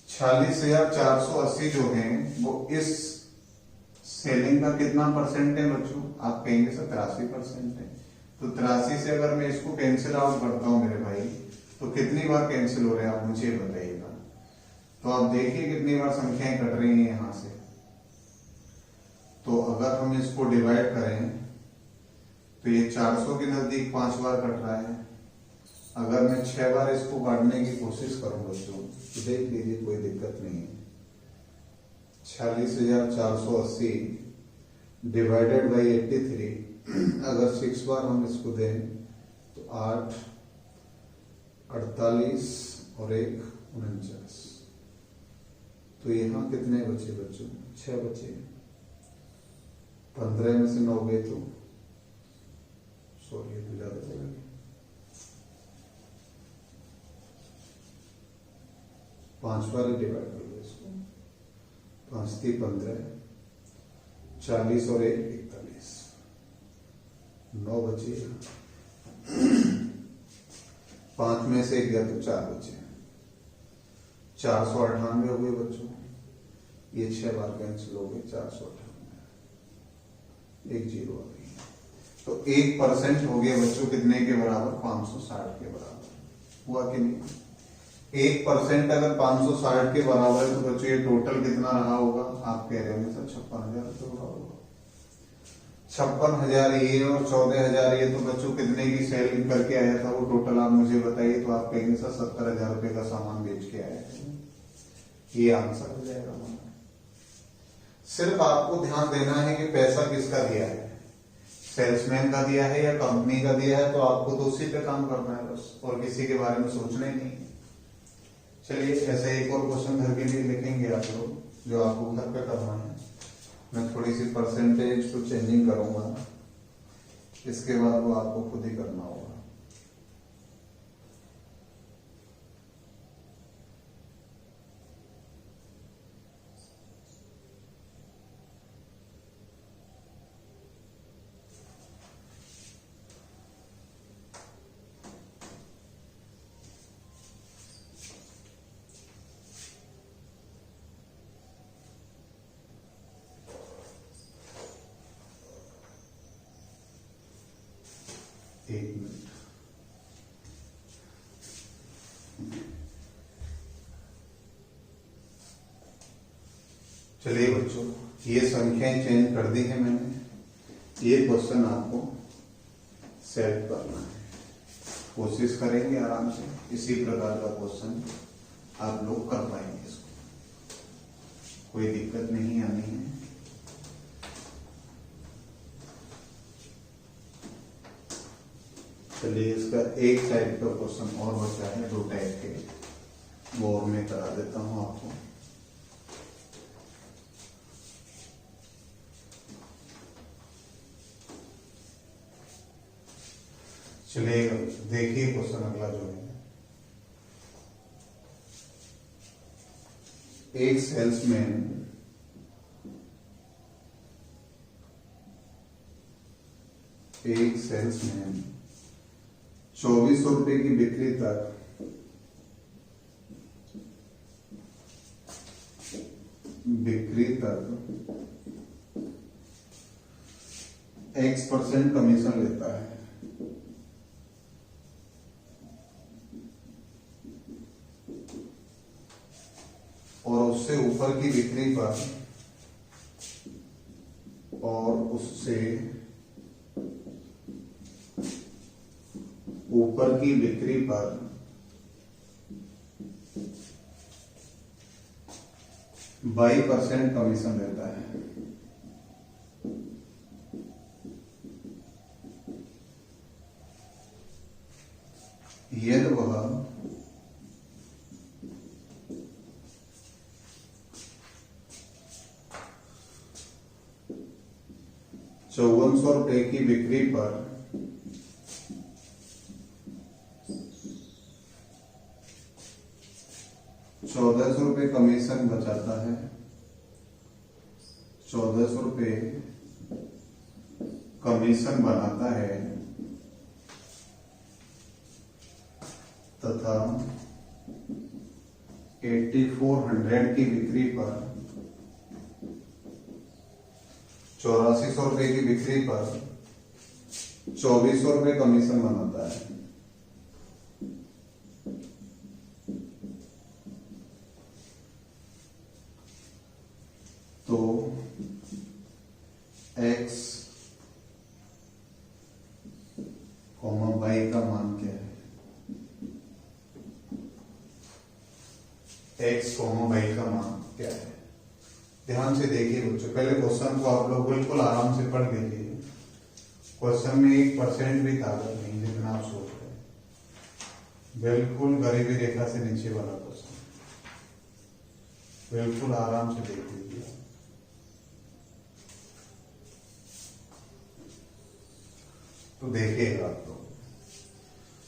46,480 जो है वो इस सेलिंग का कितना परसेंट है बच्चों, आप कहेंगे सर 83% है। तो 83 से अगर मैं इसको कैंसिल आउट करता हूं मेरे भाई, तो कितनी बार कैंसिल हो रहे हैं आप मुझे बताइएगा। तो आप देखिए कितनी बार संख्याएं कट रही हैं यहां से। तो अगर हम इसको डिवाइड करें तो ये 400 के नजदीक 5 बार कट रहा है। अगर मैं 6 बार इसको काटने की कोशिश करूं बच्चों तो देख लीजिए कोई दिक्कत नहीं है। 46,480 डिवाइडेड बाई 83, अगर 6 बार हम इसको दें तो 8, 48 और 1 49। तो यहाँ कितने बचे बच्चों, 6 बचे। 15 में से 9 गए तो सॉरी तो ज्यादा चला गया। 5 बार डिवाइड कर लो इसको, 5 थी 15, 40 और 1 41, 9 बचे। 5 में से 1 गया तो 4 बचे। 498 हो गए बच्चों। ये 6 बार कैंसिल हो गए, 498, 1 जीरो आ गई। तो 1% हो गया बच्चों कितने के बराबर, 560 के बराबर। हुआ कि नहीं? 1% अगर 560 के बराबर है तो बच्चों ये टोटल कितना रहा होगा, आप कह रहे होंगे सर 56,000 रुपये रहा होगा। 56,000 ये और 14,000 ये, तो बच्चों कितने की सेलिंग करके आया था वो टोटल आप मुझे बताइए। तो आप कहेंगे सर 70,000 रुपये का सामान बेच के आया है। ये आंसर हो जाएगा हमारा। सिर्फ आपको ध्यान देना है कि पैसा किसका दिया है, सेल्समैन का दिया है या कंपनी का दिया है। तो आपको तो उसी पे काम करना है बस, और किसी के बारे में सोचना ही नहीं। चलिए ऐसे एक और क्वेश्चन घर के लिए लिखेंगे आप लोग, जो आपको घर पे करना है। मैं थोड़ी सी परसेंटेज को चेंजिंग करूंगा, इसके बाद वो आपको खुद ही करना होगा। चलिए बच्चों, ये संख्याएं चेंज कर दी है मैंने। ये क्वेश्चन आपको सेट करना है, कोशिश करेंगे आराम से इसी प्रकार का क्वेश्चन आप लोग कर पाएंगे। इसको कोई दिक्कत नहीं आनी है। चलिए, इसका एक टाइप का क्वेश्चन और बचा है, दो टाइप के, वो और मैं करा देता हूं आपको। चलिए देखिए क्वेश्चन अगला जो है, एक सेल्समैन एक सेल्समैन 2400 रुपए की बिक्री तक X% कमीशन लेता है। और उससे ऊपर की बिक्री पर और उससे ऊपर की बिक्री पर 22% कमीशन देता है। यदि वह 5400 रुपए की बिक्री पर 1400 रुपए कमीशन बचाता है, 1400 रुपए कमीशन बनाता है तथा 8400 की बिक्री पर 8400 रुपए की बिक्री पर 2400 रुपए कमीशन बनाता है। तो x, y का मान क्या है? x, y का मान क्या है? ध्यान से देखिए बच्चों, पहले क्वेश्चन को आप लोग बिल्कुल आराम से पढ़ लीजिए। क्वेश्चन में 1% भी ताकत नहीं जितना आप सोच रहे हैं, बिल्कुल गरीबी रेखा से नीचे वाला क्वेश्चन, बिल्कुल आराम से देख लीजिए। तो देखिएगा आप लोग,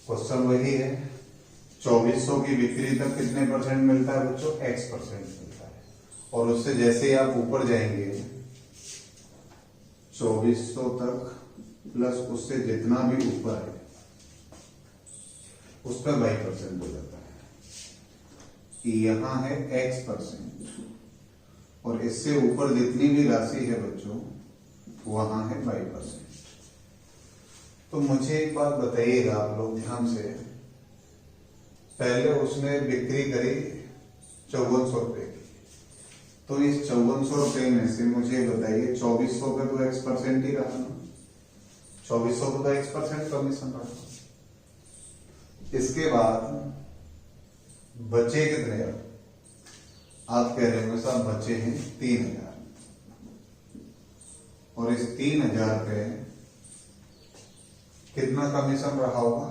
क्वेश्चन वही है, 2400 की बिक्री तक कितने परसेंट मिलता है बच्चों? X% मिलता है। और उससे जैसे ही आप ऊपर जाएंगे 2400 तक प्लस उससे जितना भी ऊपर है उस पर 22% हो जाता है। यहां है X% और इससे ऊपर जितनी भी राशि है बच्चों वहां है 22%। तो मुझे एक बात बताइएगा आप लोग ध्यान से, पहले उसने बिक्री करी 5400 रुपए की, तो इस 5400 रुपए में से मुझे बताइए 2400 पे तो X% ही रहा ना, 2400 पे तो X% कमीशन रहा। इसके बाद बचे कितने? आप कह रहे होंगे साहब बचे हैं 3000, और इस 3000 पे कितना कमीशन रहा होगा?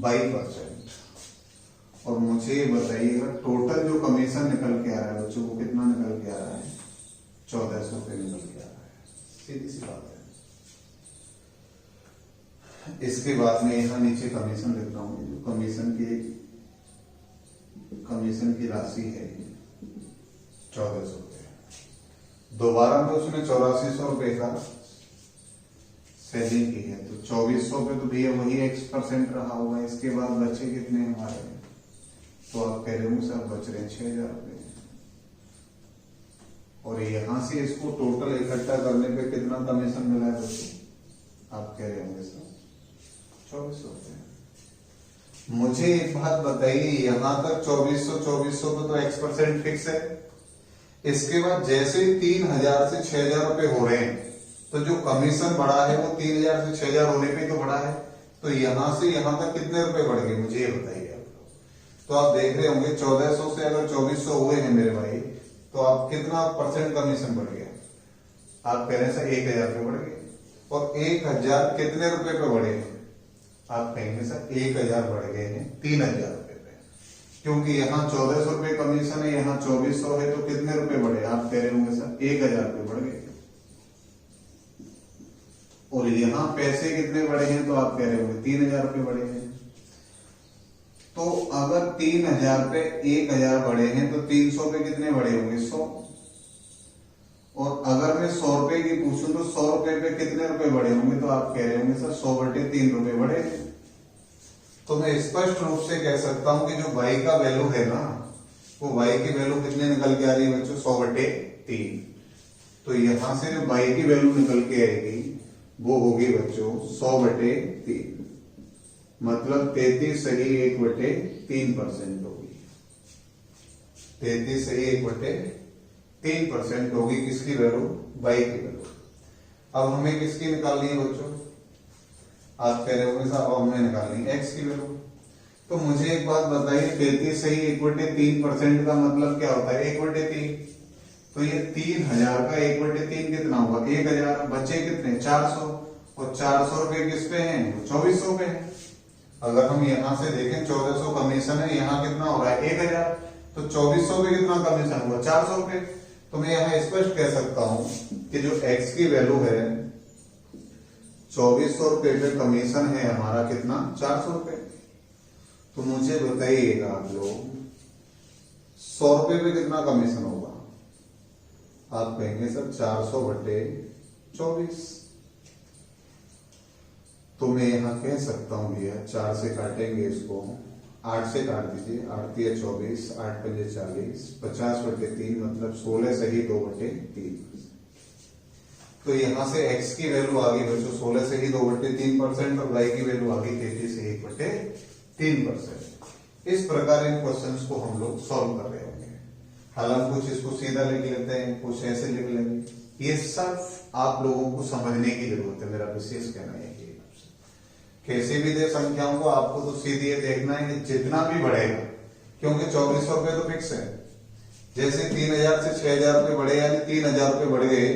22%। और मुझे ये बताइएगा टोटल जो कमीशन निकल के आ रहा है बच्चों, वो कितना निकल के आ रहा है? 1400 रुपये निकल के आ रहा है। सीधी सी बात है। इसके बाद में यहाँ नीचे कमीशन लिख रहा हूँ, जो कमीशन की राशि है 1400 रुपये। दोबारा में उसने 8400 रुपये का सेलिंग की है, तो 2400 पे तो भैया वही X% रहा होगा। इसके बाद बचे कितने हमारे? तो आप कह रहे हो सर बच रहे 6000 रुपये, और यहां से इसको टोटल इकट्ठा करने पे कितना कमीशन मिला है दोस्तों? आप कह रहे होंगे सर 2400 रुपये। मुझे एक बात बताइए, यहां तक 2400 पे तो X% फिक्स है, इसके बाद जैसे 3,000 से 6,000 रुपए हो रहे हैं, तो जो कमीशन बढ़ा है वो 3,000 से 6,000 होने पे तो बढ़ा है। तो यहां से यहां तक कितने रुपए बढ़ गए मुझे ये बताइए आप लोग। तो आप देख रहे होंगे 1400 से अगर 2400 हुए हैं मेरे भाई, तो आप कितना परसेंट कमीशन बढ़ गया? आप कह रहे हैं सर 1,000 रुपये बढ़ गए। और 1,000 कितने रुपए पे बढ़े हैं? आप कहेंगे सर 1,000 बढ़ गए हैं 3,000 रुपए पे, क्योंकि यहाँ 1,400 रुपए कमीशन है, यहाँ 2,400 है, तो कितने रुपए बढ़े? आप कह रहे होंगे सर 1,000 रुपये बढ़ गए। और यहाँ पैसे कितने बढ़े हैं? तो आप कह रहे होंगे 3,000 रुपये बढ़े हैं। तो अगर 3,000 पे 1,000 बढ़े हैं तो 300 पे कितने बढ़े होंगे? 100। और अगर मैं 100 रुपए की पूछूं तो 100 रुपए पे कितने रुपए बढ़े होंगे? तो आप कह रहे होंगे सर 100/3 रुपए बढ़े। तो मैं स्पष्ट रूप से कह सकता हूं कि जो y का वैल्यू है ना, वो y की वैल्यू कितने निकल के आ रही है बच्चों? 100/3। तो यहां से जो y की वैल्यू निकल के आएगी वो होगी बच्चों 100/3, मतलब 33 सही 1/3% होगी। 33 सही 1/3% होगी। किसकी वैल्यू? y की वैल्यू। अब हमें किसकी निकालनी है बच्चों? आप कह रहे होंगे साहब अब हमें निकालनी है x की वैल्यू। तो मुझे एक बात बताइए, 33 सही 1/3% का मतलब क्या होता है? 1/3। तो ये 3,000 का 1/3 कितना हुआ? 1,000। बचे कितने? 400। और 400 रुपए किस पे हैं? 2,400 पे है। अगर हम यहां से देखें 1,400 कमीशन है, यहाँ कितना हो रहा है? 1,000। तो 2,400 पे कितना कमीशन हुआ? 400 रुपए। तो मैं यहाँ स्पष्ट कह सकता हूं कि जो x की वैल्यू है 2,400 रुपए पे कमीशन है हमारा कितना? 400 रुपए। तो मुझे बताइएगा आप लोग 100 रुपए पे कितना कमीशन होगा? आप कहेंगे सर 400/24। तो मैं यहां कह सकता हूं भैया 4 से काटेंगे इसको, 8 से काट दीजिए, 8 × 24, 8 × 40, 50/3 मतलब 16 सही 2/3। तो यहां से x की वैल्यू आ गई बच्चों 16 सही 2/3% और y की वैल्यू आ गई 33 सही 1/3%। इस प्रकार इन क्वेश्चंस को हम लोग सॉल्व कर रहे होंगे। हालांकि कुछ इसको सीधा लिख लेते हैं, कुछ ऐसे लिख लेंगे। ये सब आप लोगों को समझने की जरूरत है, मेरा विशेष कहना है। कैसे भी दे संख्याओं को, आपको तो सीधे ये देखना है कि जितना भी बढ़ेगा, क्योंकि 2,400 रुपए तो फिक्स है। जैसे 3,000 से 6,000 रुपए बढ़े यानी 3,000 रुपए बढ़ गए,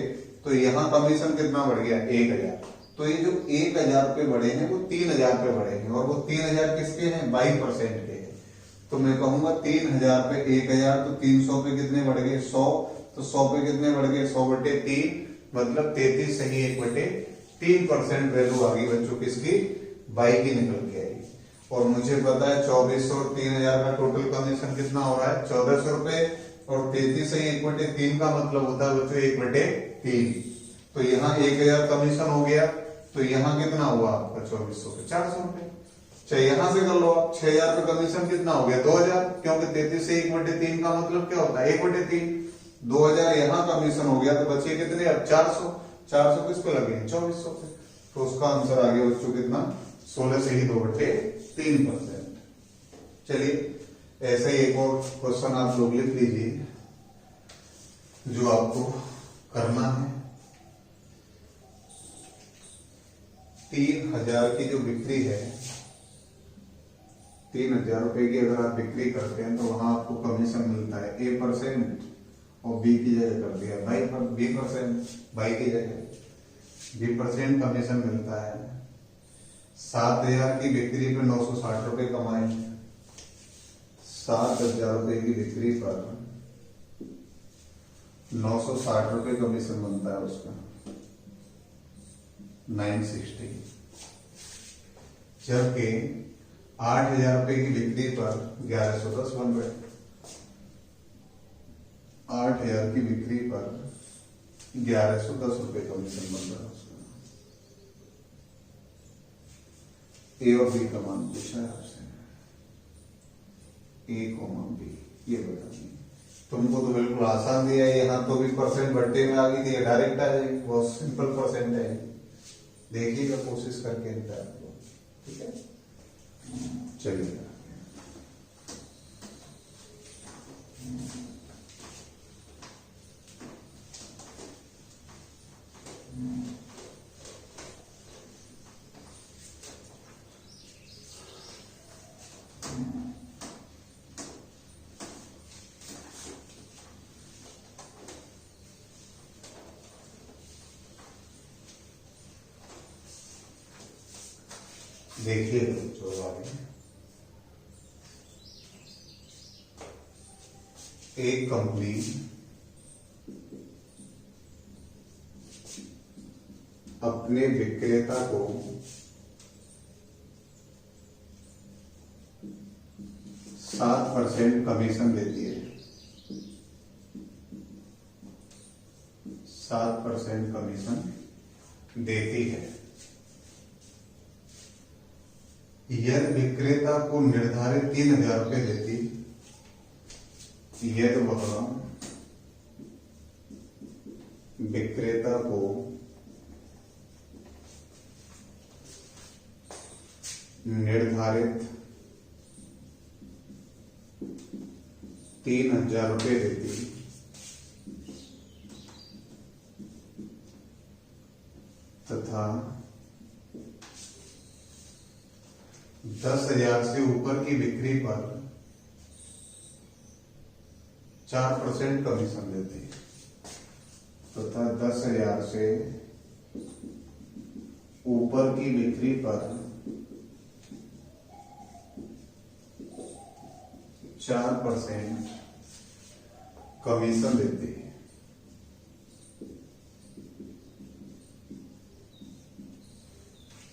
तो यहाँ कमीशन कितना बढ़ गया? 1,000। तो ये जो 1,000 रुपए बढ़े हैं वो 3,000 रुपए बढ़े हैं, और वो 3,000 किसके हैं? 22% के हैं। तो मैं कहूंगा 3,000 पे 1,000 तो 300 पे कितने बढ़ गए? 100। तो 100 पे कितने बढ़ गए? 100/3 मतलब 33 सही 1/3% वैल्यू आ गई बच्चों किसकी? y की निकल के आई। और मुझे पता है 2,400 और 3,000 का टोटल कमीशन कितना हो रहा है? 1,400 रुपए। और 33 सही 1/3 का मतलब होता है बच्चों 1/3। तो यहाँ 1,000 कमीशन हो गया, तो यहाँ कितना हुआ आपका? 2,400 पे 400 रुपए। चाहे यहां से कर लो आप, 6,000 पे कमीशन कितना हो गया? 2,000, क्योंकि 33 से 1/3 का मतलब क्या होता है? 1/3। 2,000 यहाँ कमीशन हो गया, तो बचे कितने? अब 400। 400 किस पे लगे? 2,400 पे। तो उसका आंसर आ गया बच्चों कितना? 16 से ही 2/3%। चलिए ऐसे ही एक और क्वेश्चन आप लोग लिख लीजिए जो आपको करना है। 3,000 की जो बिक्री है, 3,000 रुपए की अगर आप बिक्री करते हैं तो वहां आपको कमीशन मिलता है A% और B की जगह कर दिया B%, बाई की जगह B% कमीशन मिलता है। 7,000 की बिक्री पर 960 रुपए कमाए। 7,000 रुपए की बिक्री पर 960 रुपए कमीशन बनता है उसका 960। जबकि 8,000 रुपए की बिक्री पर 1,110 बन गए। 8,000 की बिक्री पर 1,110 रुपए कमीशन बन रहा है उसका। ए और बी का मान पूछा है आपसे, A, B ये बताइए। तुमको तो बिल्कुल आसान दिया है, यहाँ तो भी परसेंट बट्टे में आ गई थी, डायरेक्ट आ जाएगी, बहुत सिंपल परसेंट है। देखिएगा कोशिश करके इनका, ठीक है। चलिए देखिए जो आगे एक कंपनी अपने विक्रेता को 7% कमीशन देती है। 7% कमीशन देती है। यदि विक्रेता को निर्धारित 3,000 रुपये देती, यदि वह विक्रेता को निर्धारित 3,000 रुपये देती तथा 10,000 से ऊपर की बिक्री पर 4% कमीशन देती है तथा 10,000 से ऊपर की बिक्री पर 4% कमीशन देती है।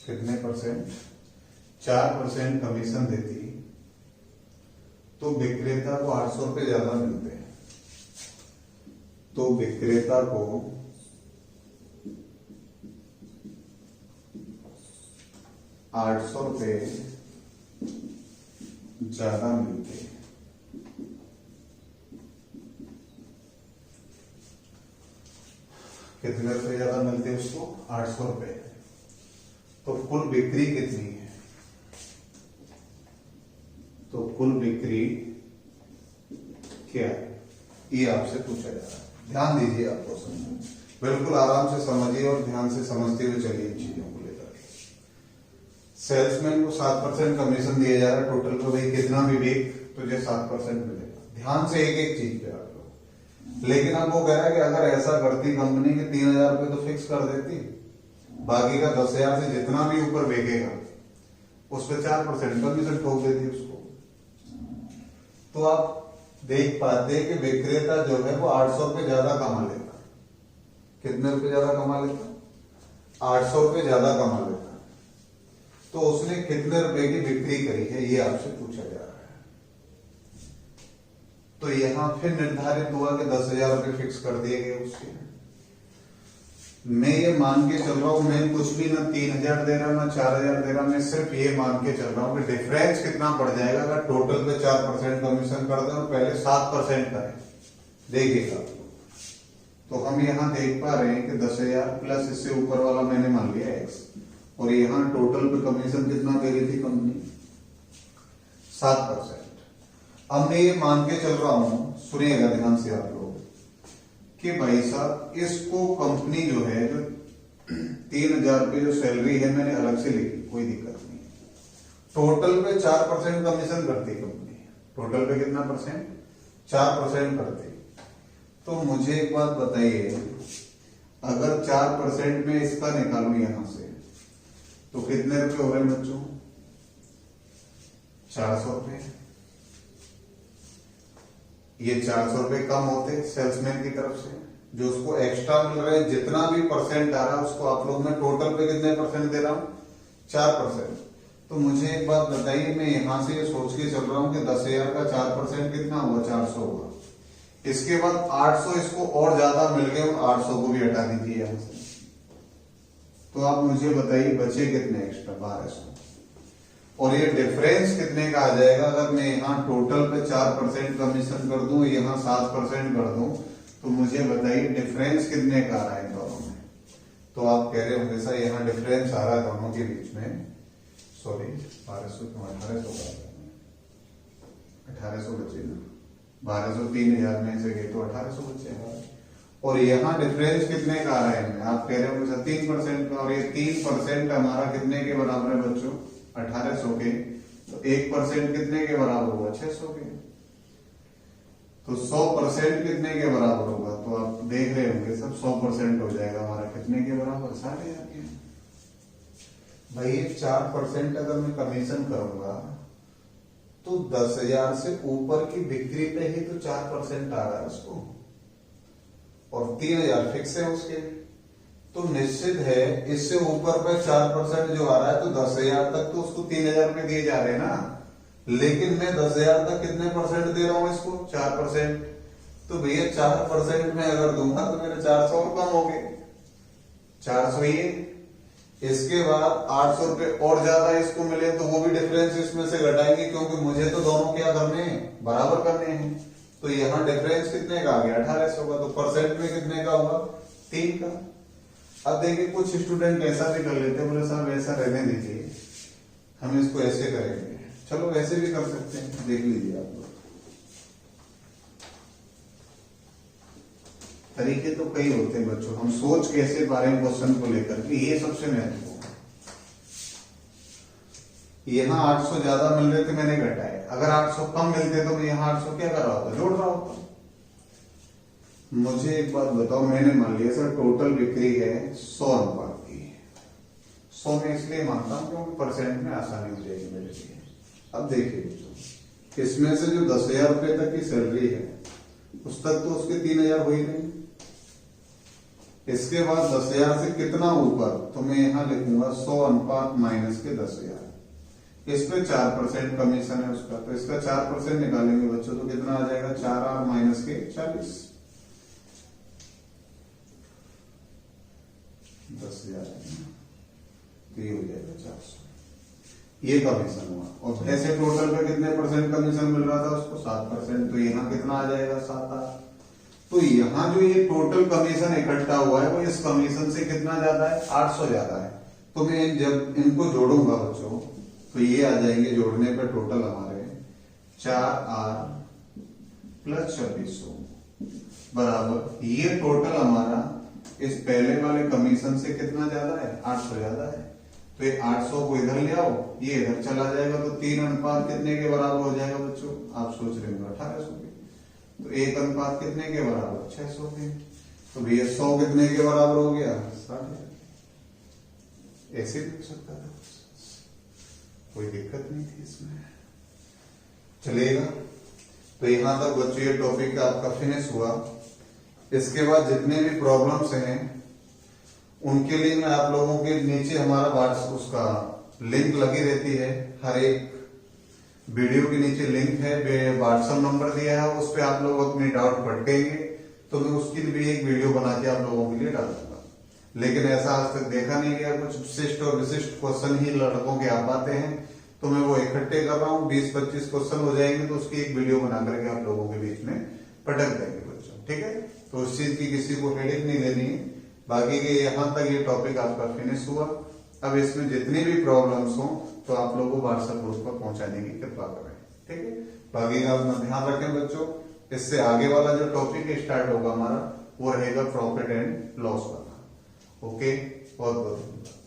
कितने परसेंट? 4% कमीशन देती तो विक्रेता को 800 रुपये ज्यादा मिलते हैं। तो विक्रेता को 800 रुपये ज्यादा मिलते हैं। कितने रुपये ज्यादा मिलते हैं उसको? 800 रुपये। तो कुल बिक्री कितनी है? तो कुल बिक्री क्या है ये आपसे पूछा जा रहा है। ध्यान दीजिए, आपको समझ बिल्कुल आराम से समझिए और ध्यान से समझते हुए चलिए इन चीजों को लेकर। सेल्समैन को 7% कमीशन दिया जा रहा है टोटल को, भाई कितना भी बेच तुझे 7% मिलेगा। ध्यान से एक एक चीज पे आप लोग। लेकिन अब वो कह रहा है कि अगर ऐसा करती कंपनी के 3,000 रुपये तो फिक्स कर देती, बाकी का 10,000 से जितना भी ऊपर बेचेगा उस पर 4% कमीशन ठोक देती उसको। तो आप देख पाते कि विक्रेता जो है वो 800 रुपये ज्यादा कमा लेता। कितने रुपए ज्यादा कमा लेता? 800 रुपये ज्यादा कमा लेता। तो उसने कितने रुपए की बिक्री करी है ये आपसे पूछा जा रहा है। तो यहां फिर निर्धारित हुआ कि 10,000 रुपये फिक्स कर दिए गए उसके। मैं ये मान के चल रहा हूं, मैं कुछ भी ना 3,000 दे रहा ना 4,000 दे रहा, मैं सिर्फ ये मान के चल रहा हूं कि डिफरेंस कितना पड़ जाएगा अगर टोटल पे 4% कमीशन कर दें और पहले 7% करें। देखिएगा तो हम यहाँ देख पा रहे हैं कि 10,000 प्लस इससे ऊपर वाला मैंने मान लिया x, और यहाँ टोटल पे कमीशन कितना दे रही थी कंपनी? 7%। अब मैं ये मान के चल रहा हूं, सुनिएगा ध्यान से आप लोग, कि भाई साहब इसको कंपनी जो है जो 3,000 रुपये जो सैलरी है मैंने अलग से लिखी, कोई दिक्कत नहीं। टोटल पे 4% कमीशन करती कंपनी। टोटल पे कितना परसेंट? 4% करती। तो मुझे एक बात बताइए, अगर 4% में इसका निकालू यहां से तो कितने रुपए हो रहे हैं बच्चों? 400 रुपये। ये 400 रुपये कम होते सेल्समैन की तरफ से, जो उसको एक्स्ट्रा मिल रहा है। जितना भी परसेंट आ रहा है उसको आप लोग, मैं टोटल पे कितने परसेंट दे रहा हूं? 4%। तो मुझे एक बात बताइए, मैं यहां से ये सोच के चल रहा हूं कि 10,000 का 4% कितना हुआ? 400 हुआ। इसके बाद 800 इसको और ज्यादा मिल गए, और 800 को भी हटा दीजिए यहां से। तो आप मुझे बताइए बचे कितने एक्स्ट्रा? 1200। और ये डिफरेंस कितने का आ जाएगा अगर मैं यहाँ टोटल पे 4% कमीशन कर दूं, यहाँ 7% कर दूं, तो मुझे बताइए डिफरेंस कितने का आ रहा है दोनों में? तो आप कह रहे होंगे सर यहाँ डिफरेंस आ रहा है दोनों के बीच में, सॉरी 1200 क्यों 1800 का? 1800 बचे ना, 1200 3,000 में से गए तो 1800 बचेगा। और यहाँ डिफरेंस कितने का आ रहा है? आप कह रहे होंगे सर 3% का, और ये 3% हमारा कितने के बराबर है बच्चों? 1800 के। तो 1% कितने के बराबर होगा? 600 के। तो 100% कितने के बराबर होगा? तो आप देख रहे होंगे सब 100% हो जाएगा हमारा कितने के बराबर? 60,000 के। भाई 4% अगर मैं कमीशन करूंगा तो 10,000 से ऊपर की बिक्री पे ही तो 4% आ रहा है उसको, और 3,000 फिक्स है उसके, तो निश्चित है इससे ऊपर पे 4% जो आ रहा है तो 10,000 तक तो उसको 3,000 रुपए दिए जा रहे हैं ना। लेकिन मैं 10,000 तक कितने परसेंट दे रहा हूं इसको? 4%। तो भैया 4% में अगर दूंगा तो मेरे 400 और कम हो गए, 400 ये। इसके बाद 800 रुपए और ज्यादा इसको मिले तो वो भी डिफरेंस इसमें से घटाएंगे, क्योंकि मुझे तो दोनों क्या करने हैं, बराबर करने हैं। तो यहाँ डिफरेंस कितने का आ गया? 1800 का। तो परसेंट में कितने का हुआ? 3 का। अब देखिए कुछ स्टूडेंट ऐसा भी कर लेते हैं, बोले साहब ऐसा रहने दीजिए, हम इसको ऐसे करेंगे। चलो ऐसे भी कर सकते हैं, देख लीजिए आप लोग। तरीके तो कई होते हैं बच्चों, हम सोच कैसे बारे में क्वेश्चन को लेकर के, ये सबसे महत्वपूर्ण है। यहाँ 800 ज्यादा मिल रहे थे, मैंने घटाए। अगर 800 कम मिलते तो मैं यहाँ 800 क्या कर रहा होता? जोड़ रहा होता। मुझे एक बात बताओ, मैंने मान लिया सर टोटल बिक्री है 100 अनुपात की। 100 में इसलिए मानता हूं क्योंकि परसेंट में आसानी हो जाएगी मेरे लिए। अब देखिए इसमें से जो 10,000 रुपए तक की सैलरी है उस तक तो उसके 3,000 हो ही नहीं। इसके बाद 10,000 से कितना ऊपर, तो मैं यहां लिखूंगा 100 अनुपात माइनस के 10,000। इस पे 4% कमीशन है उसका, तो इसका 4% निकालेंगे बच्चों तो कितना आ जाएगा? 4 माइनस के 40, 10,000 तो ये हो जाएगा 400। ये कमीशन हुआ। और ऐसे टोटल पे कितने परसेंट कमीशन मिल रहा था उसको? 7%। तो यहाँ कितना आ जाएगा? 7-8। तो यहाँ जो ये टोटल कमीशन इकट्ठा हुआ है वो इस कमीशन से कितना ज्यादा है? 800 ज्यादा है। तो मैं जब इनको जोड़ूंगा बच्चों तो ये आ जाएंगे, जोड़ने पे टोटल हमारे 4R प्लस 2600 बराबर, ये टोटल हमारा इस पहले वाले कमीशन से कितना ज्यादा है? 800 ज्यादा है। तो ये 800 को इधर ले आओ, ये इधर चला जाएगा, तो 3 अनुपात कितने के बराबर हो जाएगा बच्चों? आप सोच रहे होंगे 1800 के। तो 1 अनुपात कितने के बराबर? 600 के। तो भैया 100 कितने के बराबर हो गया? 60। ऐसे भी हो सकता था, कोई दिक्कत नहीं थी इसमें, चलेगा। तो यहां तक बच्चों ये टॉपिक आपका फिनिश हुआ। इसके बाद जितने भी प्रॉब्लम्स हैं उनके लिए मैं आप लोगों के नीचे हमारा उसका लिंक लगी रहती है, हर एक वीडियो के नीचे लिंक है, व्हाट्सएप नंबर दिया है, उस पर आप लोग अपने डाउट भटकेंगे तो मैं उसकी भी एक वीडियो बना के आप लोगों के लिए डाल दूंगा। लेकिन ऐसा आज तक देखा नहीं गया, कुछ विशिष्ट और विशिष्ट क्वेश्चन ही लड़कों के आ पाते हैं, तो मैं वो इकट्ठे कर रहा हूँ। 20-25 क्वेश्चन हो जाएंगे तो उसकी एक वीडियो बना करके आप लोगों के बीच में पटक देंगे बच्चों, ठीक है। तो उस चीज की किसी को हेडेक नहीं लेनी है। बाकी के यहाँ तक ये टॉपिक आपका फिनिश हुआ। अब इसमें जितनी भी प्रॉब्लम्स हो तो आप लोगों को व्हाट्सएप ग्रुप पर पहुंचाने की कृपा करें, ठीक है। बाकी का अपना ध्यान रखें बच्चों। इससे आगे वाला जो टॉपिक स्टार्ट होगा हमारा वो रहेगा प्रॉफिट एंड लॉस वाला। ओके, बहुत बहुत धन्यवाद।